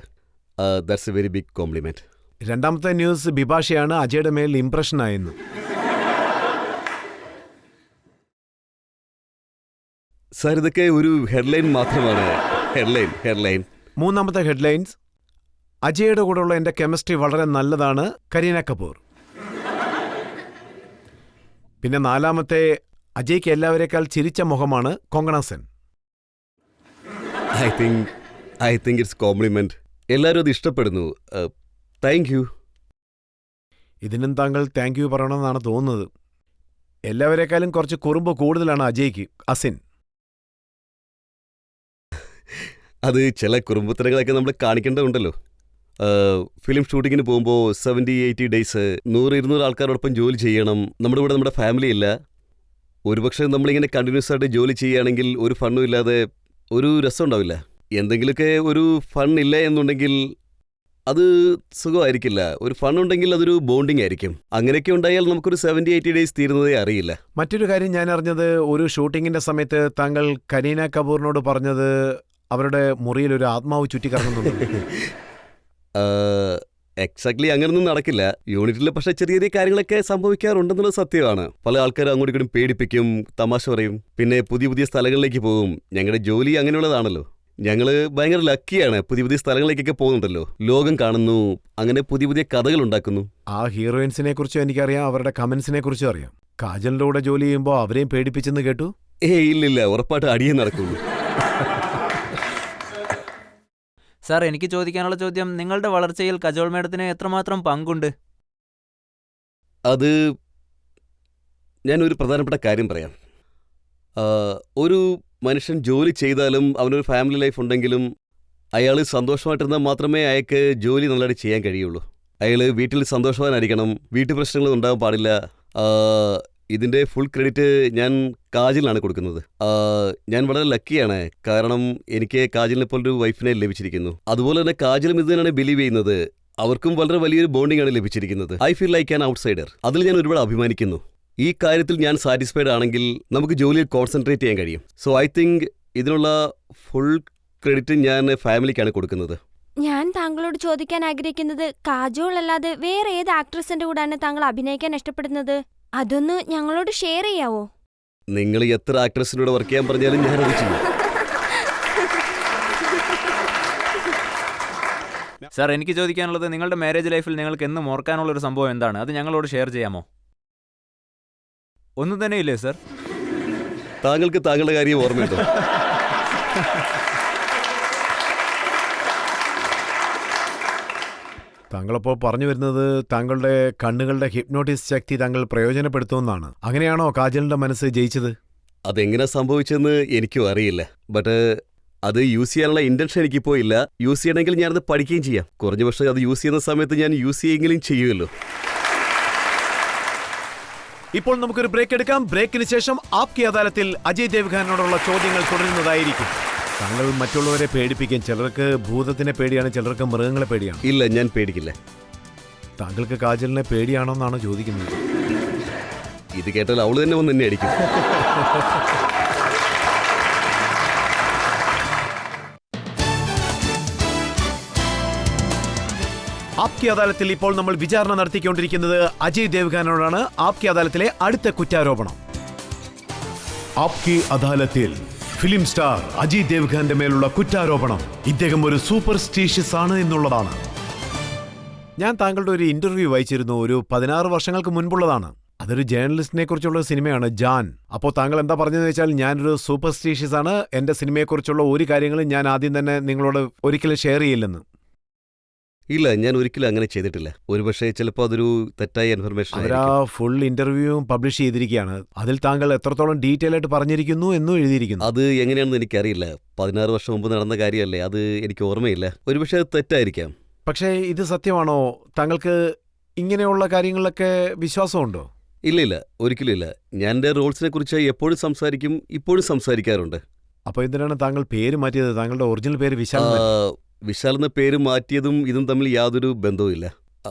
That's a very big compliment. രണ്ടാമത്തെ ന്യൂസ് ബിഭാഷയാണ് അജയുടെ മേലിൽ ഇംപ്രഷനായെന്ന്. സാർ, ഇതൊക്കെ ഒരു ഹെഡ്ലൈൻ മാത്രമാണ്. ഹെഡ്ലൈൻ. മൂന്നാമത്തെ ഹെഡ്ലൈൻസ്, അജയുടെ കൂടെയുള്ള എൻ്റെ കെമിസ്ട്രി വളരെ നല്ലതാണ്, കരീന കപൂർ. പിന്നെ നാലാമത്തെ, അജയ്ക്ക് എല്ലാവരേക്കാൾ ചിരിച്ച മുഖമാണ്, Konkona Sen. I think it's compliment. എല്ലാവരും അത് ഇഷ്ടപ്പെടുന്നു. Thank you. ഇതിനും താങ്കൾ താങ്ക് യു പറയണമെന്നാണ് തോന്നുന്നത്. എല്ലാവരേക്കാളും കുറച്ച് കുറുമ്പ് കൂടുതലാണ് അജയ്ക്ക്, അസിൻ. അത് ചില കുറുമ്പുത്തരങ്ങളൊക്കെ നമ്മൾ കാണിക്കേണ്ടതുണ്ടല്ലോ. ഫിലിം ഷൂട്ടിങ്ങിന് പോകുമ്പോൾ 70-80 ഡേയ്സ് 100-200 ആൾക്കാരോടൊപ്പം ജോലി ചെയ്യണം. നമ്മുടെ കൂടെ നമ്മുടെ ഫാമിലി ഇല്ല. ഒരുപക്ഷെ നമ്മളിങ്ങനെ കണ്ടിന്യൂസ് ആയിട്ട് ജോലി ചെയ്യുകയാണെങ്കിൽ ഒരു ഫണ്ണും ഇല്ലാതെ ഒരു രസം ഉണ്ടാവില്ല. എന്തെങ്കിലുമൊക്കെ ഒരു ഫൺ ഇല്ല എന്നുണ്ടെങ്കിൽ അത് സുഖമായിരിക്കില്ല. ഒരു ഫണ്ണുണ്ടെങ്കിൽ അതൊരു ബോണ്ടിങ് ആയിരിക്കും. അങ്ങനെയൊക്കെ ഉണ്ടായാൽ നമുക്കൊരു 70-80 ഡേയ്സ് തീരുന്നതേ അറിയില്ല. മറ്റൊരു കാര്യം ഞാൻ അറിഞ്ഞത്, ഒരു ഷൂട്ടിങ്ങിന്റെ സമയത്ത് താങ്കൾ കരീന കപൂറിനോട് പറഞ്ഞത് അവരുടെ മുറിയിൽ ഒരു ആത്മാവ് ചുറ്റിക്കറങ്ങുന്നുണ്ട്. എക്സാക്ട്ലി അങ്ങനൊന്നും നടക്കില്ല യൂണിറ്റിൽ. പക്ഷേ ചെറിയ ചെറിയ കാര്യങ്ങളൊക്കെ സംഭവിക്കാറുണ്ടെന്നുള്ളത് സത്യമാണ്. പല ആൾക്കാരും അങ്ങോട്ടും ഇങ്ങോട്ടും പേടിപ്പിക്കും, തമാശ പറയും, പിന്നെ പുതിയ പുതിയ സ്ഥലങ്ങളിലേക്ക് പോകും. ഞങ്ങളുടെ ജോലി അങ്ങനെയുള്ളതാണല്ലോ. ഞങ്ങൾ ഭയങ്കര ലക്കിയാണ്. പുതിയ പുതിയ സ്ഥലങ്ങളിലേക്കൊക്കെ പോകുന്നുണ്ടല്ലോ, ലോകം കാണുന്നു, അങ്ങനെ പുതിയ പുതിയ കഥകൾ ഉണ്ടാക്കുന്നു. ആ ഹീറോയിൻസിനെ കുറിച്ചും എനിക്കറിയാം, അവരുടെ കമന്റ്സിനെ കുറിച്ചും അറിയാം. കാജലിന്റെ കൂടെ ജോലി ചെയ്യുമ്പോൾ അവരെയും പേടിപ്പിച്ചെന്ന് കേട്ടു. ഇല്ലില്ല, ഉറപ്പായിട്ട് അടിയേ നടക്കുള്ളൂ. സാർ, എനിക്ക് ചോദിക്കാനുള്ള ചോദ്യം, നിങ്ങളുടെ വളർച്ചയിൽ കജോൾ മേഡത്തിന് എത്രമാത്രം പങ്കുണ്ട്? അത് ഞാനൊരു പ്രധാനപ്പെട്ട കാര്യം പറയാം. ഒരു മനുഷ്യൻ ജോലി ചെയ്താലും അവനൊരു ഫാമിലി ലൈഫ് ഉണ്ടെങ്കിലും അയാൾ സന്തോഷമായിട്ടിരുന്നാൽ മാത്രമേ അയാൾക്ക് ജോലി നല്ലതായിട്ട് ചെയ്യാൻ കഴിയുള്ളൂ. അയാൾ വീട്ടിൽ സന്തോഷവാനായിരിക്കണം, വീട്ടു പ്രശ്നങ്ങളൊന്നും ഉണ്ടാകാൻ പാടില്ല. ഇതിൻ്റെ ഫുൾ ക്രെഡിറ്റ് ഞാൻ കാജലിനാണ് കൊടുക്കുന്നത്. ഞാൻ വളരെ ലക്കിയാണ്, കാരണം എനിക്ക് കാജലിനെ പോലൊരു വൈഫിനെ ലഭിച്ചിരിക്കുന്നു. അതുപോലെ തന്നെ കാജലും ഇത് തന്നെയാണ് ബിലീവ് ചെയ്യുന്നത്. അവർക്കും വളരെ വലിയൊരു ബോണ്ടിങ് ആണ് ലഭിച്ചിരിക്കുന്നത്. I feel like an outsider. അതിൽ ഞാൻ ഒരുപാട് അഭിമാനിക്കുന്നു. ഈ കാര്യത്തിൽ ഞാൻ സാറ്റിസ്ഫൈഡ് ആണെങ്കിൽ നമുക്ക് ജോലിയിൽ കോൺസെൻട്രേറ്റ് ചെയ്യാൻ കഴിയും. സോ ഐ തിങ്ക് ഇതിനുള്ള ഫുൾ ക്രെഡിറ്റ് ഞാൻ ഫാമിലിക്കാണ് കൊടുക്കുന്നത്. ഞാൻ താങ്കളോട് ചോദിക്കാൻ ആഗ്രഹിക്കുന്നത്, കാജോൾ അല്ലാതെ വേറെ ഏത് ആക്ട്രസിന്റെ കൂടെയാണ് താങ്കൾ അഭിനയിക്കാൻ ഇഷ്ടപ്പെടുന്നത്? അതൊന്ന് ഞങ്ങളോട് ഷെയർ ചെയ്യാവോ? നിങ്ങൾ എത്ര ആക്ട്രസിനോട് വർക്ക് ചെയ്യാൻ പറഞ്ഞാലും ഞാനത് ചെയ്യും. സാർ, എനിക്ക് ചോദിക്കാനുള്ളത്, നിങ്ങളുടെ മാരേജ് ലൈഫിൽ നിങ്ങൾക്ക് എന്നും ഓർക്കാനുള്ളൊരു സംഭവം എന്താണ്? അത് ഞങ്ങളോട് ഷെയർ ചെയ്യാമോ? ഒന്നും തന്നെ ഇല്ലേ സാർ? താങ്കൾക്ക് താങ്കളുടെ കാര്യം ഓർമ്മയുണ്ടോ? താങ്കളപ്പോൾ പറഞ്ഞു വരുന്നത് താങ്കളുടെ കണ്ണുകളുടെ ഹിപ്നോട്ടിസ് ശക്തി താങ്കൾ പ്രയോജനപ്പെടുത്തുമെന്നാണ്. അങ്ങനെയാണോ കാജലിന്റെ മനസ്സ് ജയിച്ചത്? അതെങ്ങനെ സംഭവിച്ചെന്ന് എനിക്കും അറിയില്ല. ബട്ട് അത് യൂസ് ചെയ്യാനുള്ള ഇന്റൻഷൻ എനിക്കിപ്പോൾ ഇല്ല. യൂസ് ചെയ്യണമെങ്കിൽ ഞാനത് പഠിക്കുകയും ചെയ്യാം. കുറഞ്ഞ പക്ഷേ അത് യൂസ് ചെയ്യുന്ന സമയത്ത് ഞാൻ യൂസ് ചെയ്യുമെങ്കിലും ചെയ്യുമല്ലോ. ഇപ്പോൾ നമുക്കൊരു ബ്രേക്ക് എടുക്കാം. ബ്രേക്കിന് ശേഷം ആപ്കി അദാലത്തിൽ അജയ് ദേവ്ഗാനോടുള്ള ചോദ്യങ്ങൾ തുടരുന്നതായിരിക്കും. താങ്കൾ മറ്റുള്ളവരെ പേടിപ്പിക്കും. ചിലർക്ക് ഭൂതത്തിനെ പേടിയാണ്, ചിലർക്ക് മൃഗങ്ങളെ പേടിയാണ്. ഇല്ല, ഞാൻ പേടിക്കില്ല. താങ്കൾക്ക് കാജലിനെ പേടിയാണോന്നാണ് ചോദിക്കുന്നത്. ഇത് കേട്ടാൽ അവള് തന്നെ വന്ന് എന്നെ അടിക്കും. ആപ്കി അദാലത്തിൽ ഇപ്പോൾ നമ്മൾ വിചാരണ നടത്തിക്കൊണ്ടിരിക്കുന്നത് അജയ് ദേവ്ഗാനോടാണ്. ആപ്കി അദാലത്തിലെ അടുത്ത കുറ്റാരോപണം. ആപ്കി അദാലത്തിൽ ഫിലിം സ്റ്റാർ അജയ് ദേവ്ഗാന്റെ മേലുള്ള കുറ്റാരോപണം ഇദ്ദേഹം ഒരു സൂപ്പർസ്റ്റീഷ്യസ് ആണ് എന്നുള്ളതാണ്. ഞാൻ താങ്കളുടെ ഒരു ഇന്റർവ്യൂ വായിച്ചിരുന്നു. ഒരു 16 വർഷങ്ങൾക്ക് മുൻപുള്ളതാണ്. അതൊരു ജേർണലിസ്റ്റിനെ കുറിച്ചുള്ള സിനിമയാണ്, ജാൻ. അപ്പോൾ താങ്കൾ എന്താ പറഞ്ഞതെന്ന് വെച്ചാൽ, ഞാനൊരു സൂപ്പർസ്റ്റീഷ്യസ് ആണ്, എന്റെ സിനിമയെക്കുറിച്ചുള്ള ഒരു കാര്യങ്ങളും ഞാൻ ആദ്യം തന്നെ നിങ്ങളോട് ഒരിക്കലും ഷെയർ ചെയ്യില്ലെന്ന്. ഇല്ല, ഞാൻ ഒരിക്കലും അങ്ങനെ ചെയ്തിട്ടില്ല. ഒരുപക്ഷെ ചിലപ്പോൾ അതൊരു തെറ്റായ ഇൻഫർമേഷൻ. അവരാ ഫുൾ ഇന്റർവ്യൂവും പബ്ലിഷ് ചെയ്തിരിക്കുകയാണ്. അതിൽ താങ്കൾ എത്രത്തോളം ഡീറ്റെയിൽ ആയിട്ട് പറഞ്ഞിരിക്കുന്നു എന്നും എഴുതിയിരിക്കുന്നു. അത് എങ്ങനെയാണെന്ന് എനിക്കറിയില്ല. 16 വർഷം മുമ്പ് നടന്ന കാര്യമല്ലേ, അത് എനിക്ക് ഓർമ്മയില്ല. ഒരുപക്ഷെ അത് തെറ്റായിരിക്കാം. പക്ഷേ ഇത് സത്യമാണോ? താങ്കൾക്ക് ഇങ്ങനെയുള്ള കാര്യങ്ങളിലൊക്കെ വിശ്വാസമുണ്ടോ? ഇല്ല, ഒരിക്കലും ഇല്ല. ഞാൻ എൻ്റെ റോൾസിനെ കുറിച്ച് എപ്പോഴും സംസാരിക്കും, ഇപ്പോഴും സംസാരിക്കാറുണ്ട്. അപ്പോൾ എന്തിനാണ് താങ്കൾ പേര് മാറ്റിയത്? താങ്കളുടെ ഒറിജിനൽ പേര് വിശാൽ. വിശാൽ എന്ന പേര് മാറ്റിയതും ഇതും തമ്മിൽ യാതൊരു ബന്ധവുമില്ല.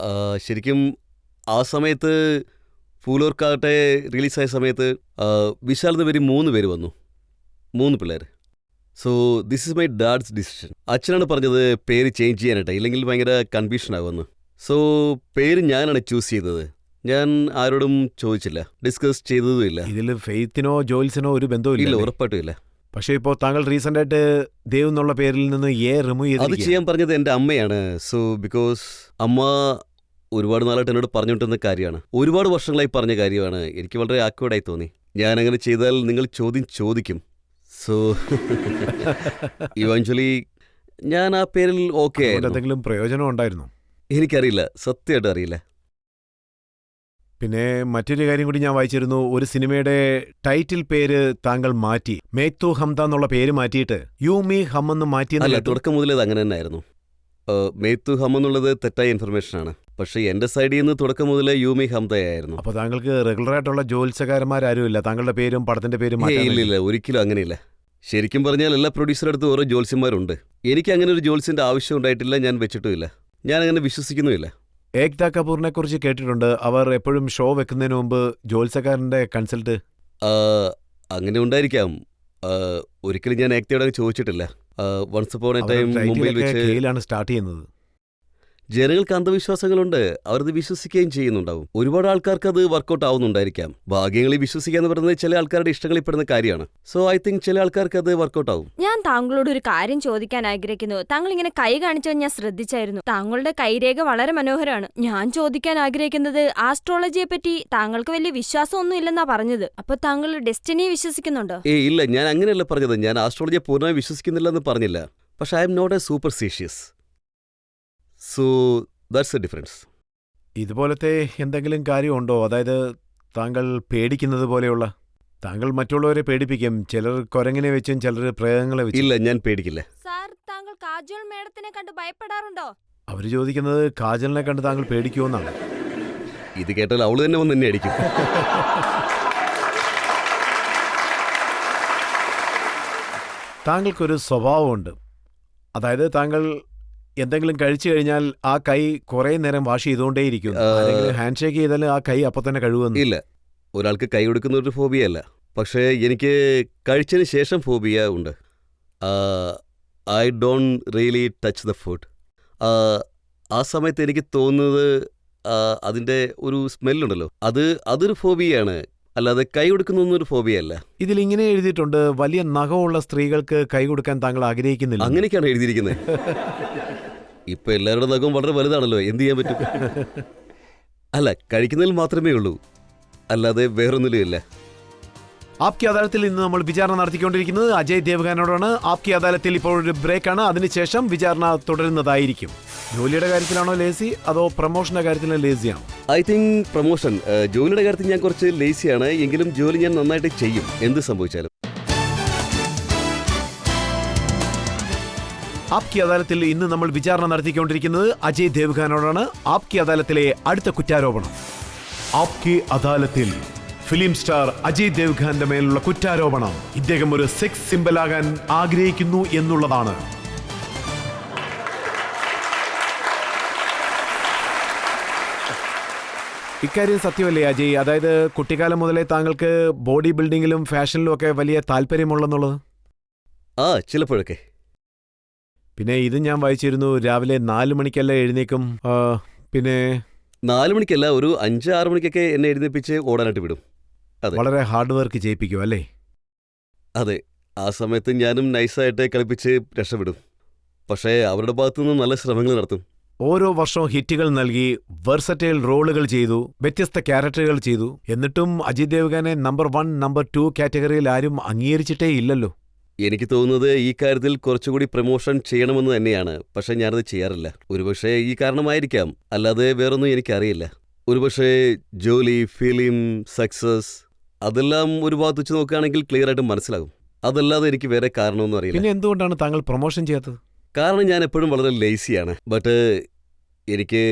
ശരിക്കും ആ സമയത്ത് ഫൂലോർക്കാട്ടെ റിലീസായ സമയത്ത് വിശാൽ എന്ന പേര് 3 പേര് വന്നു, 3 പിള്ളേർ. So this is my dads decision. അച്ഛനാണ് പറഞ്ഞത് പേര് ചേഞ്ച് ചെയ്യാനായിട്ട്, ഇല്ലെങ്കിൽ ഭയങ്കര കൺഫ്യൂഷൻ ആകുമെന്ന്. സോ പേര് ഞാനാണ് ചൂസ് ചെയ്തത്. ഞാൻ ആരോടും ചോദിച്ചില്ല, ഡിസ്കസ് ചെയ്തതുമില്ല. ഇതിൽ ഫെയ്ത്തിനോ ജോൽസിനോ ഒരു ബന്ധവും ഇല്ല, ഉറപ്പായിട്ടും ഇല്ല. പക്ഷേ ഇപ്പോൾ താങ്കൾ റീസെന്റ് ആയിട്ട് ദേവ് എന്നുള്ള പേരിൽ നിന്ന് റിമൂവ് അത് ചെയ്യാൻ പറഞ്ഞത് എൻ്റെ അമ്മയാണ്. സോ ബിക്കോസ് അമ്മ ഒരുപാട് നാളായിട്ട് എന്നോട് പറഞ്ഞുകൊണ്ടിരുന്ന കാര്യമാണ്, ഒരുപാട് വർഷങ്ങളായി പറഞ്ഞ കാര്യമാണ്. എനിക്ക് വളരെ ആക്വേർഡായി തോന്നി. ഞാൻ അങ്ങനെ ചെയ്താൽ നിങ്ങൾ ചോദ്യം ചോദിക്കും. സോ ഇവഞ്ച്വലി ഞാൻ ആ പേരിൽ ഓക്കെ ആയിരുന്നു. എന്തെങ്കിലും പ്രയോജനം ഉണ്ടായിരുന്നു? എനിക്കറിയില്ല, സത്യമായിട്ട് അറിയില്ല. പിന്നെ മറ്റൊരു കാര്യം കൂടി ഞാൻ വായിച്ചിരുന്നു. ഒരു സിനിമയുടെ ടൈറ്റിൽ പേര് താങ്കൾ മാറ്റി, മേത്തു ഹംദ എന്നുള്ള പേര് മാറ്റിയിട്ട് യു മീ ഹം എന്ന് മാറ്റിയെന്നല്ല. തുടക്കം മുതലേ അത് അങ്ങനെ തന്നെ ആയിരുന്നു. മേത്തു ഹം എന്നുള്ളത് തെറ്റായ ഇൻഫർമേഷനാണ്. പക്ഷേ എൻ്റെ സൈഡിൽ നിന്ന് തുടക്കം മുതലേ യു മീ ഹംദയായിരുന്നു. അപ്പോൾ താങ്കൾക്ക് റെഗുലറായിട്ടുള്ള ജോത്സ്യകാരന്മാരും ഇല്ല? താങ്കളുടെ പേരും പടത്തിന്റെ പേരും ഇല്ല, ഒരിക്കലും അങ്ങനെയില്ല. ശരിക്കും പറഞ്ഞാൽ എല്ലാ പ്രൊഡ്യൂസറുടെ അടുത്തും ഓരോ ജോത്സ്യന്മാരുണ്ട്. എനിക്ക് അങ്ങനെ ഒരു ജോത്സ്യൻ്റെ ആവശ്യം ഉണ്ടായിട്ടില്ല, ഞാൻ വെച്ചിട്ടുമില്ല, ഞാൻ അങ്ങനെ വിശ്വസിക്കുന്നുമില്ല. ഏക്താ കപൂറിനെ കുറിച്ച് കേട്ടിട്ടുണ്ട്. അവർ എപ്പോഴും ഷോ വെക്കുന്നതിന് മുമ്പ് ജോത്സ്യക്കാരന്റെ കൺസൾട്ട്. അങ്ങനെ ഉണ്ടായിരിക്കാം. ഒരിക്കലും ഞാൻ ഏക്തയോട് ചോദിച്ചിട്ടില്ല. വൺസ് അപ്പോൺ എ ടൈം മുംബൈയിൽ വെച്ച് സ്റ്റാർട്ട് ചെയ്യുന്നത്. ജനങ്ങൾക്ക് അന്ധവിശ്വാസങ്ങളുണ്ട്, അവരത് വിശ്വസിക്കുകയും ചെയ്യുന്നുണ്ടാവും. ഒരുപാട് ആൾക്കാർക്ക് അത് വർക്കൗട്ട് ആവുന്നുണ്ടായിരിക്കാം. ഭാഗ്യങ്ങളിൽ വിശ്വസിക്കുക എന്ന് പറയുന്നത് ചില ആൾക്കാരുടെ ഇഷ്ടങ്ങളിൽ പെടുന്ന കാര്യമാണ്. സോ ഐ തിങ്ക് ചില ആൾക്കാർക്ക് അത് വർക്കൗട്ട് ആവും. ഞാൻ താങ്കളോട് ഒരു കാര്യം ചോദിക്കാൻ ആഗ്രഹിക്കുന്നു. താങ്കൾ ഇങ്ങനെ കൈ കാണിച്ചത് ഞാൻ ശ്രദ്ധിച്ചായിരുന്നു. താങ്കളുടെ കൈരേഖ വളരെ മനോഹരമാണ്. ഞാൻ ചോദിക്കാൻ ആഗ്രഹിക്കുന്നത് ആസ്ട്രോളജിയെ പറ്റി താങ്കൾക്ക് വലിയ വിശ്വാസമൊന്നും ഇല്ലെന്നാ പറഞ്ഞത്. അപ്പൊ താങ്കൾ ഡെസ്റ്റിനിയെ വിശ്വസിക്കുന്നുണ്ടോ? ഇല്ല, ഞാൻ അങ്ങനെയല്ല പറഞ്ഞത്. ഞാൻ ആസ്ട്രോളജിയെ പൂർണ്ണമായി വിശ്വസിക്കുന്നില്ലെന്ന് പറഞ്ഞില്ല. പക്ഷെ I am not a superstitious. So that's a difference. ഇതുപോലത്തെ എന്തെങ്കിലും കാര്യമുണ്ടോ? അതായത് താങ്കൾ പേടിക്കുന്നത് പോലെയുള്ള? താങ്കൾ മറ്റുള്ളവരെ പേടിപ്പിക്കും. ചിലർ കുരങ്ങിനെ വെച്ചും ചിലർ പ്രേതങ്ങളെ വെച്ചും. ഇല്ല, ഞാൻ പേടിക്കില്ല. സാർ, താങ്കൾ കാജോൾ മേഡത്തിനെ കണ്ട് ഭയപ്പെടാറുണ്ടോ? അവര് ചോദിക്കുന്നത് കാജലിനെ കണ്ട് താങ്കൾ പേടിക്കുമെന്നാണ്. ഇത് കേട്ടാൽ അവള് തന്നെ വന്ന് എന്നെ അടിക്കും. താങ്കൾക്കൊരു സ്വഭാവമുണ്ട്. അതായത് താങ്കൾ എന്തെങ്കിലും കഴിച്ചു കഴിഞ്ഞാൽ ആ കൈ കുറേ നേരം വാഷ് ചെയ്തുകൊണ്ടേയിരിക്കും. അല്ലെങ്കിൽ ഹാൻഡ് ഷേക്ക് ചെയ്താൽ ആ കൈ അപ്പം തന്നെ കഴുകുന്നു. ഇല്ല, ഒരാൾക്ക് കൈ കൊടുക്കുന്ന ഒരു ഫോബിയ അല്ല. പക്ഷേ എനിക്ക് കഴിച്ചതിന് ശേഷം ഫോബിയ ഉണ്ട്. I don't really touch the food. ആ സമയത്ത് എനിക്ക് തോന്നുന്നത് അതിൻ്റെ ഒരു സ്മെല്ലുണ്ടല്ലോ, അതൊരു ഫോബിയാണ്. അല്ലാതെ കൈ കൊടുക്കുന്നൊന്നൊരു ഫോബിയല്ല. ഇതിലിങ്ങനെ എഴുതിയിട്ടുണ്ട്, വലിയ നഖമുള്ള സ്ത്രീകൾക്ക് കൈ കൊടുക്കാൻ താങ്കൾ ആഗ്രഹിക്കുന്നില്ല. അങ്ങനെയൊക്കെയാണ് എഴുതിയിരിക്കുന്നത്. ഇപ്പൊ എല്ലാവരുടെ നഖവും വളരെ വലുതാണല്ലോ, എന്ത് ചെയ്യാൻ പറ്റും? അല്ല, കഴിക്കുന്നതിൽ മാത്രമേ ഉള്ളൂ, അല്ലാതെ വേറൊന്നിലും ഇല്ല. ആപ്കി അദാലത്തിൽ ഇന്ന് നമ്മൾ വിചാരണ നടത്തിക്കൊണ്ടിരിക്കുന്നത് അജയ് ദേവ്ഗാനോടാണ്. ആപ്കി അദാലത്തിൽ ഇപ്പോൾ ഒരു ബ്രേക്കാണ്. അതിനുശേഷം വിചാരണ തുടരുന്നതായിരിക്കും. ജോലിയുടെ കാര്യത്തിലാണോ ലേസി, അതോ പ്രൊമോഷന്റെ കാര്യത്തിലാണ് ലേസിയാണോ? I think promotion. ജോലിയുടെ കാര്യത്തിൽ ഞാൻ കുറച്ച് ലേസിയാണ്, എങ്കിലും ജോലി ഞാൻ നന്നായിട്ട് ചെയ്യും, എന്ത് സംഭവിച്ചാലും. ആപ്കി അദാലത്തിൽ ഇന്ന് നമ്മൾ വിചാരണ നടത്തിക്കൊണ്ടിരിക്കുന്നത് അജയ് ദേവ്ഗാനോടാണ്. ആപ്കി അദാലത്തിലെ അടുത്ത കുറ്റാരോപണം. ആപ്കി അദാലത്തിൽ ഫിലിം സ്റ്റാർ അജയ് ദേവ്ഗാന്റെ മേലുള്ള കുറ്റാരോപണം ഇദ്ദേഹം ഒരു സെക്സ് സിംബലാകാൻ ആഗ്രഹിക്കുന്നു എന്നുള്ളതാണ്. ഇക്കാര്യം സത്യമല്ലേ അജയ്? അതായത് കുട്ടിക്കാലം മുതലേ താങ്കൾക്ക് ബോഡി ബിൽഡിങ്ങിലും ഫാഷനിലും ഒക്കെ വലിയ താല്പര്യമുള്ളെന്നുള്ളത്? ചിലപ്പോഴൊക്കെ. പിന്നെ ഇത് ഞാൻ വായിച്ചിരുന്നു, രാവിലെ 4 മണിക്കല്ല എഴുന്നേക്കും. പിന്നെ 4 മണിക്കല്ല, ഒരു 5-6 മണിക്കൊക്കെ എന്നെ എഴുന്നേപ്പിച്ച് ഓടാനായിട്ട് വിടും. വളരെ ഹാർഡ് വർക്ക് ചെയ്യിപ്പിക്കും അല്ലേ? അതെ, ആ സമയത്ത് ഞാനും നൈസായിട്ട് കളിപ്പിച്ച് രക്ഷപ്പെടും. പക്ഷേ അവരുടെ ഭാഗത്തുനിന്ന് നല്ല ശ്രമങ്ങൾ നടത്തും. ഓരോ വർഷവും ഹിറ്റുകൾ നൽകി വെർസറ്റൈൽ റോളുകൾ ചെയ്തു, വ്യത്യസ്ത ക്യാരക്ടറുകൾ ചെയ്തു. എന്നിട്ടും അജയ് ദേവ്ഗാനെ നമ്പർ 1, നമ്പർ 2 കാറ്റഗറിയിൽ ആരും അംഗീകരിച്ചിട്ടേ ഇല്ലല്ലോ. എനിക്ക് തോന്നുന്നത് ഈ കാര്യത്തിൽ കുറച്ചുകൂടി പ്രൊമോഷൻ ചെയ്യണമെന്ന് തന്നെയാണ്. പക്ഷേ ഞാനത് ചെയ്യാറില്ല. ഒരുപക്ഷെ ഈ കാരണമായിരിക്കാം, അല്ലാതെ വേറൊന്നും എനിക്കറിയില്ല. ഒരുപക്ഷെ ജോലി, ഫിലിം, സക്സസ് അതെല്ലാം ഒരു ഭാഗത്ത് വെച്ച് നോക്കുകയാണെങ്കിൽ ക്ലിയർ ആയിട്ട് മനസ്സിലാകും. അതല്ലാതെ എനിക്ക് വേറെ കാരണമൊന്നും അറിയില്ല. പിന്നെ എന്തുകൊണ്ടാണ് താങ്കൾ പ്രൊമോഷൻ ചെയ്യാത്തത്? കാരണം ഞാൻ എപ്പോഴും വളരെ ലേസിയാണ്. ബട്ട് എനിക്ക്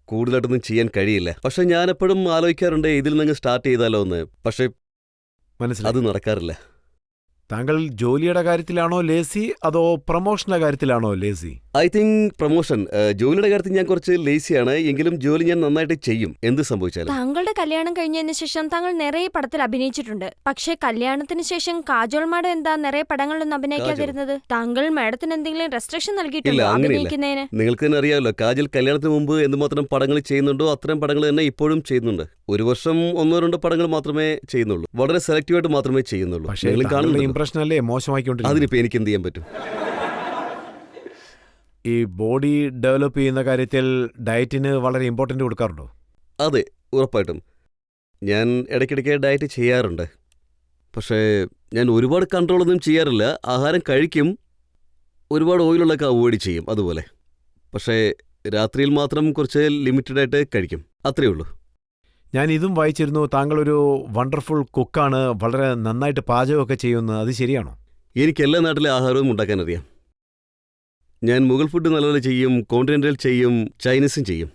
കൂടുതലായിട്ടൊന്നും ചെയ്യാൻ കഴിയില്ല. പക്ഷെ ഞാൻ എപ്പോഴും ആലോചിക്കാറുണ്ട് ഇതിൽ നിന്ന് സ്റ്റാർട്ട് ചെയ്താലോ എന്ന്. പക്ഷെ അത് നടക്കാറില്ല. താങ്കൾ ജോലിയുടെ കാര്യത്തിലാണോ ലേസി, അതോ പ്രൊമോഷന്റെ കാര്യത്തിലാണോ ലേസി? I think promotion. ജോലിയുടെ കാര്യത്തിൽ ഞാൻ കുറച്ച് ലേസിയാണ്, എങ്കിലും ജോലി ഞാൻ നന്നായിട്ട് ചെയ്യും, എന്ത് സംഭവിച്ചാലും. താങ്കളുടെ കല്യാണം കഴിഞ്ഞതിന് ശേഷം താങ്കൾ നിറയെ പടത്തിൽ അഭിനയിച്ചിട്ടുണ്ട്. പക്ഷേ കല്യാണത്തിന് ശേഷം കാജോൾ മാഡം എന്താ നിറയെ പടങ്ങളിലൊന്നും അഭിനയിക്കാതിരുന്നത്? താങ്കൾ മാഡത്തിന് എന്തെങ്കിലും റെസ്ട്രിക്ഷൻ നൽകിയിട്ടുണ്ടോ അഭിനയിക്കുന്നതിന്? നിങ്ങൾക്ക് തന്നെ അറിയാമല്ലോ, കാജൽ കല്യാണത്തിന് മുമ്പ് എന്തുമാത്രം പടങ്ങൾ ചെയ്യുന്നുണ്ടോ അത്രയും പടങ്ങൾ തന്നെ ഇപ്പോഴും ചെയ്യുന്നുണ്ട്. ഒരു വർഷം 1-2 പടങ്ങൾ മാത്രമേ ചെയ്യുന്നുള്ളൂ. വളരെ സെലക്റ്റീവായിട്ട് മാത്രമേ ചെയ്യുന്നുള്ളൂ. പ്രശ്നമല്ലേ മോശമായിക്കൊണ്ടിരിക്കും. അതിനിപ്പോ എനിക്ക് എന്ത് ചെയ്യാൻ പറ്റും? ഈ ബോഡി ഡെവലപ്പ് ചെയ്യുന്ന കാര്യത്തിൽ ഡയറ്റിന് വളരെ ഇമ്പോർട്ടൻ്റ് കൊടുക്കാറുണ്ടോ? അതെ, ഉറപ്പായിട്ടും. ഞാൻ ഇടയ്ക്കിടയ്ക്ക് ഡയറ്റ് ചെയ്യാറുണ്ട്. പക്ഷേ ഞാൻ ഒരുപാട് കൺട്രോളൊന്നും ചെയ്യാറില്ല. ആഹാരം കഴിക്കും, ഒരുപാട് ഓയിലുള്ളൊക്കെ അവോയ്ഡ് ചെയ്യും അതുപോലെ. പക്ഷേ രാത്രിയിൽ മാത്രം കുറച്ച് ലിമിറ്റഡായിട്ട് കഴിക്കും, അത്രയേ ഉള്ളൂ. ഞാൻ ഇതും വായിച്ചിരുന്നു, താങ്കളൊരു വണ്ടർഫുൾ കുക്കാണ്, വളരെ നന്നായിട്ട് പാചകമൊക്കെ ചെയ്യുന്നു. അത് ശരിയാണോ? എനിക്ക് എല്ലാ നാട്ടിലെ ആഹാരവും ഉണ്ടാക്കാൻ അറിയാം. ഞാൻ മുഗൾ ഫുഡ് നല്ലപോലെ ചെയ്യും, കോണ്ടിനെൻ്റൽ ചെയ്യും, ചൈനീസും ചെയ്യും.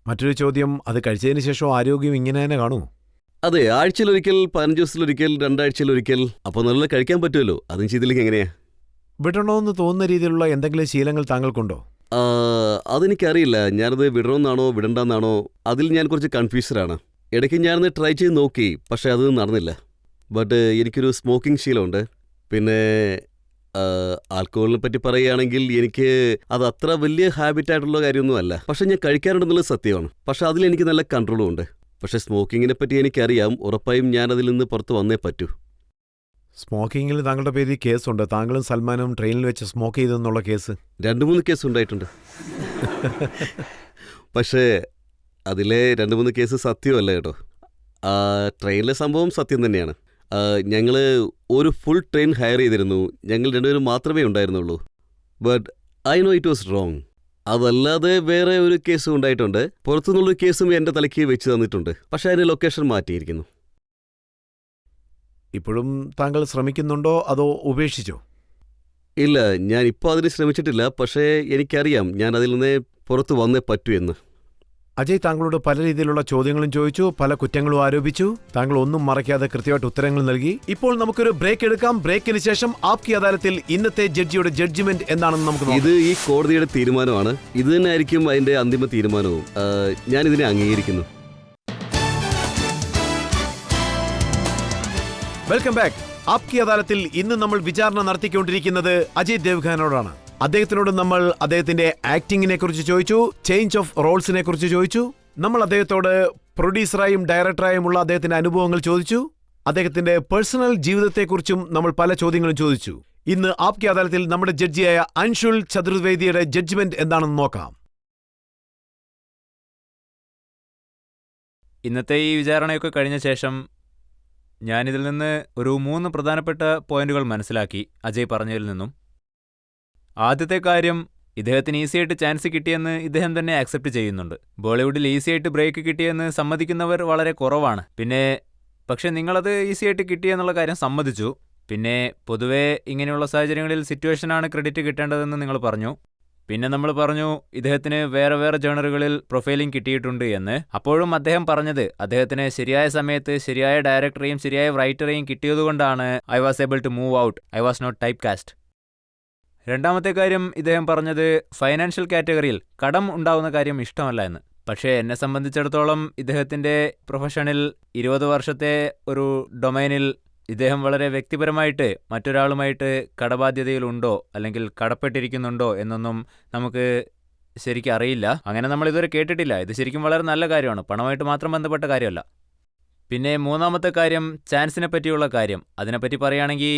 മറ്റൊരു ചോദ്യം, അത് കഴിച്ചതിന് ശേഷം ആരോഗ്യം ഇങ്ങനെ തന്നെ കാണുമോ? അതെ, ആഴ്ചയിലൊരിക്കൽ, 15 ദിവസത്തിലൊരിക്കൽ, 2 ആഴ്ചയിലൊരിക്കൽ. അപ്പോൾ നല്ലപോലെ കഴിക്കാൻ പറ്റുമല്ലോ. അതും ചെയ്തില്ലെങ്കിൽ എങ്ങനെയാ? വിടണമെന്ന് തോന്നുന്ന രീതിയിലുള്ള എന്തെങ്കിലും ശീലങ്ങൾ താങ്കൾക്കുണ്ടോ? അതെനിക്കറിയില്ല. ഞാനത് വിടണമെന്നാണോ വിടണ്ടെന്നാണോ അതിൽ ഞാൻ കുറച്ച് കൺഫ്യൂസ്ഡാണ്. ഇടയ്ക്ക് ഞാനത് ട്രൈ ചെയ്ത് നോക്കി, പക്ഷേ അത് നടന്നില്ല. ബട്ട് എനിക്കൊരു സ്മോക്കിംഗ് ശീലമുണ്ട്. പിന്നെ ആൽക്കഹോളിനെ പറ്റി പറയുകയാണെങ്കിൽ എനിക്ക് അത് അത്ര വലിയ ഹാബിറ്റായിട്ടുള്ള കാര്യമൊന്നുമല്ല. പക്ഷെ ഞാൻ കഴിക്കാറുണ്ടെന്നുള്ളത് സത്യമാണ്. പക്ഷെ അതിലെനിക്ക് നല്ല കൺട്രോളും ഉണ്ട്. പക്ഷെ സ്മോക്കിങ്ങിനെ പറ്റി എനിക്കറിയാം. ഉറപ്പായും ഞാൻ അതിൽ നിന്ന് പുറത്ത് വന്നേ പറ്റൂ. സ്മോക്കിങ്ങിൽ താങ്കളുടെ പേരിൽ കേസുണ്ട്. താങ്കളും സൽമാനും ട്രെയിനിൽ വെച്ച് സ്മോക്ക് ചെയ്തെന്നുള്ള കേസ് 2-3 കേസ് ഉണ്ടായിട്ടുണ്ട്. പക്ഷേ അതിലെ 2-3 കേസ് സത്യമല്ല കേട്ടോ. ട്രെയിനിലെ സംഭവം സത്യം തന്നെയാണ്. ഞങ്ങൾ ഒരു ഫുൾ ട്രെയിൻ ഹയർ ചെയ്തിരുന്നു. ഞങ്ങൾ 2 പേരും മാത്രമേ ഉണ്ടായിരുന്നുള്ളൂ. But I know it was wrong. അതല്ലാതെ വേറെ ഒരു കേസും ഉണ്ടായിട്ടുണ്ട്. പുറത്തുനിന്നുള്ളൊരു കേസും എൻ്റെ തലയ്ക്ക് വെച്ച് തന്നിട്ടുണ്ട്. പക്ഷേ അതിൻ്റെ ലൊക്കേഷൻ മാറ്റിയിരിക്കുന്നു. ഇപ്പോഴും താങ്കൾ ശ്രമിക്കുന്നുണ്ടോ അതോ ഉപേക്ഷിച്ചോ? ഇല്ല, ഞാൻ ഇപ്പോൾ അതിന് ശ്രമിച്ചിട്ടില്ല. പക്ഷേ എനിക്കറിയാം ഞാൻ അതിൽ നിന്ന് പുറത്ത് വന്നേ പറ്റൂ എന്ന്. അജയ് താങ്കളോട് പല രീതിയിലുള്ള ചോദ്യങ്ങളും ചോദിച്ചു, പല കുറ്റങ്ങളും ആരോപിച്ചു. താങ്കൾ ഒന്നും മറയ്ക്കാതെ കൃത്യമായിട്ട് ഉത്തരങ്ങൾ നൽകി. ഇപ്പോൾ നമുക്കൊരു ബ്രേക്ക് എടുക്കാം. ബ്രേക്കിന് ശേഷം ആപ്കി അദാലത്തിൽ ഇന്നത്തെ ജഡ്ജിയുടെ ജഡ്ജ്മെന്റ് എന്താണെന്ന് നമുക്ക് നോക്കാം. ഇത് ഈ കോടതിയുടെ തീരുമാനമാണ്. ഇത് തന്നെ ആയിരിക്കും അതിന്റെ അന്തിമ തീരുമാനവും. ഞാൻ ഇതിനെ അംഗീകരിക്കുന്നു. Welcome back. ആപ്കി അദാലത്തിൽ ഇന്ന് നമ്മൾ വിചാരണ നടത്തിക്കൊണ്ടിരിക്കുന്നത് അജയ് ദേവ്ഖാനോടാണ്. അദ്ദേഹത്തിനോട് നമ്മൾ അദ്ദേഹത്തിന്റെ ആക്ടിങ്ങിനെ കുറിച്ച് ചോദിച്ചു, ചേഞ്ച് ഓഫ് റോൾസിനെ കുറിച്ച് ചോദിച്ചു. നമ്മൾ അദ്ദേഹത്തോട് പ്രൊഡ്യൂസറായും ഡയറക്ടറായുമുള്ള അദ്ദേഹത്തിന്റെ അനുഭവങ്ങൾ ചോദിച്ചു. അദ്ദേഹത്തിന്റെ പേഴ്സണൽ ജീവിതത്തെക്കുറിച്ചും നമ്മൾ പല ചോദ്യങ്ങളും ചോദിച്ചു. ഇന്ന് ആപ്കി അദാലത്തിൽ നമ്മുടെ ജഡ്ജിയായ അൻഷുൽ ചതുർവേദിയുടെ ജഡ്ജ്മെന്റ് എന്താണെന്ന് നോക്കാം. ഇന്നത്തെ ഈ വിചാരണയൊക്കെ കഴിഞ്ഞ ശേഷം ഞാനിതിൽ നിന്ന് ഒരു 3 പ്രധാനപ്പെട്ട പോയിന്റുകൾ മനസ്സിലാക്കി അജയ് പറഞ്ഞതിൽ നിന്നും. ആദ്യത്തെ കാര്യം, ഇദ്ദേഹത്തിന് ഈസിയായിട്ട് ചാൻസ് കിട്ടിയെന്ന് ഇദ്ദേഹം തന്നെ ആക്സെപ്റ്റ് ചെയ്യുന്നുണ്ട്. ബോളിവുഡിൽ ഈസിയായിട്ട് ബ്രേക്ക് കിട്ടിയെന്ന് സമ്മതിക്കുന്നവർ വളരെ കുറവാണ്. പക്ഷെ നിങ്ങളത് ഈസിയായിട്ട് കിട്ടിയെന്നുള്ള കാര്യം സമ്മതിച്ചു. പിന്നെ പൊതുവേ ഇങ്ങനെയുള്ള സാഹചര്യങ്ങളിൽ സിറ്റുവേഷനാണ് ക്രെഡിറ്റ് കിട്ടേണ്ടതെന്ന് നിങ്ങൾ പറഞ്ഞു. പിന്നെ നമ്മൾ പറഞ്ഞു ഇദ്ദേഹത്തിന് വേറെ വേറെ ജേണറുകളിൽ പ്രൊഫൈലിംഗ് കിട്ടിയിട്ടുണ്ട് എന്ന്. അപ്പോഴും അദ്ദേഹം പറഞ്ഞത് അദ്ദേഹത്തിന് ശരിയായ സമയത്ത് ശരിയായ ഡയറക്ടറെയും ശരിയായ റൈറ്ററെയും കിട്ടിയതുകൊണ്ടാണ് I was able to move out. I was not type cast. രണ്ടാമത്തെ കാര്യം ഇദ്ദേഹം പറഞ്ഞത് ഫൈനാൻഷ്യൽ കാറ്റഗറിയിൽ കടം ഉണ്ടാവുന്ന കാര്യം ഇഷ്ടമല്ല എന്ന്. പക്ഷേ എന്നെ സംബന്ധിച്ചിടത്തോളം ഇദ്ദേഹത്തിൻ്റെ പ്രൊഫഷനിൽ 20 വർഷത്തെ ഒരു ഡൊമൈനിൽ ഇദ്ദേഹം വളരെ വ്യക്തിപരമായിട്ട് മറ്റൊരാളുമായിട്ട് കടബാധ്യതയിലുണ്ടോ അല്ലെങ്കിൽ കടപ്പെട്ടിരിക്കുന്നുണ്ടോ എന്നൊന്നും നമുക്ക് ശരിക്കും അറിയില്ല. അങ്ങനെ നമ്മളിതുവരെ കേട്ടിട്ടില്ല. ഇത് ശരിക്കും വളരെ നല്ല കാര്യമാണ്. പണമായിട്ട് മാത്രം ബന്ധപ്പെട്ട കാര്യമല്ല. പിന്നെ മൂന്നാമത്തെ കാര്യം ചാൻസിനെ പറ്റിയുള്ള കാര്യം. അതിനെപ്പറ്റി പറയുകയാണെങ്കിൽ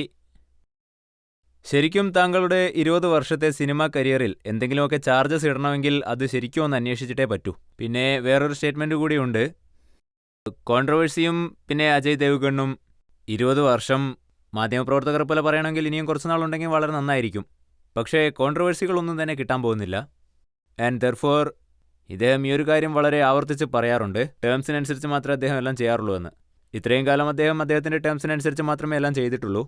ശരിക്കും താങ്കളുടെ 20 വർഷത്തെ സിനിമാ കരിയറിൽ എന്തെങ്കിലുമൊക്കെ ചാർജസ് ഇടണമെങ്കിൽ അത് ശരിക്കും ഒന്ന് അന്വേഷിച്ചിട്ടേ പറ്റൂ. പിന്നെ വേറൊരു സ്റ്റേറ്റ്മെൻറ്റ് കൂടിയുണ്ട്. കോൺട്രവേഴ്സിയും പിന്നെ അജയ് ദേവ്ഗണ്ണും 20 വർഷം മാധ്യമപ്രവർത്തകർ പോലെ പറയണമെങ്കിൽ ഇനിയും കുറച്ച് നാളുണ്ടെങ്കിൽ വളരെ നന്നായിരിക്കും. പക്ഷേ കോൺട്രവേഴ്സികളൊന്നും തന്നെ കിട്ടാൻ പോകുന്നില്ല. ആൻഡ് ദെർഫോർ ഇദ്ദേഹം ഈ ഒരു കാര്യം വളരെ ആവർത്തിച്ച് പറയാറുണ്ട്. ടേംസിനനുസരിച്ച് മാത്രമേ അദ്ദേഹം എല്ലാം ചെയ്യാറുള്ളൂ എന്ന്. ഇത്രയും കാലം അദ്ദേഹത്തിൻ്റെ ടേംസിനനുസരിച്ച് മാത്രമേ എല്ലാം ചെയ്തിട്ടുള്ളൂ.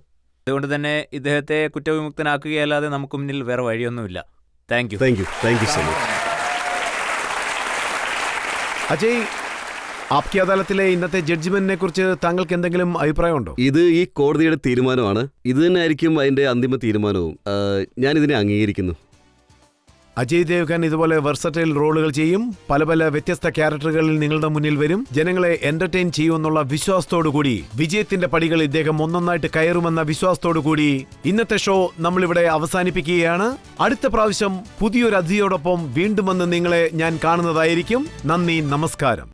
അതുകൊണ്ട് തന്നെ ഇദ്ദേഹത്തെ കുറ്റവിമുക്തനാക്കുകയല്ലാതെ നമുക്ക് മുന്നിൽ വേറെ വഴിയൊന്നുമില്ല. Thank you so much. Ajay, Aapki അദാലത്തിലെ ഇന്നത്തെ ജഡ്ജ്മെന്റിനെ കുറിച്ച് താങ്കൾക്ക് എന്തെങ്കിലും അഭിപ്രായമുണ്ടോ? ഇത് ഈ കോടതിയുടെ തീരുമാനമാണ്. ഇത് തന്നെ ആയിരിക്കും അതിന്റെ അന്തിമ തീരുമാനവും. ഞാൻ ഇതിനെ അംഗീകരിക്കുന്നു. അജയ് ദേവ്ഖാൻ ഇതുപോലെ വെർസറ്റൈൽ റോളുകൾ ചെയ്യും. പല പല വ്യത്യസ്ത ക്യാരക്ടറുകളിൽ നിങ്ങളുടെ മുന്നിൽ വരും. ജനങ്ങളെ എന്റർടൈൻ ചെയ്യുമെന്നുള്ള വിശ്വാസത്തോടുകൂടി വിജയത്തിന്റെ പടികൾ ഇദ്ദേഹം ഒന്നൊന്നായിട്ട് കയറുമെന്ന വിശ്വാസത്തോടുകൂടി ഇന്നത്തെ ഷോ നമ്മളിവിടെ അവസാനിപ്പിക്കുകയാണ്. അടുത്ത പ്രാവശ്യം പുതിയൊരു അതിഥിയോടൊപ്പം വീണ്ടും വന്ന് നിങ്ങളെ ഞാൻ കാണുന്നതായിരിക്കും. നന്ദി, നമസ്കാരം.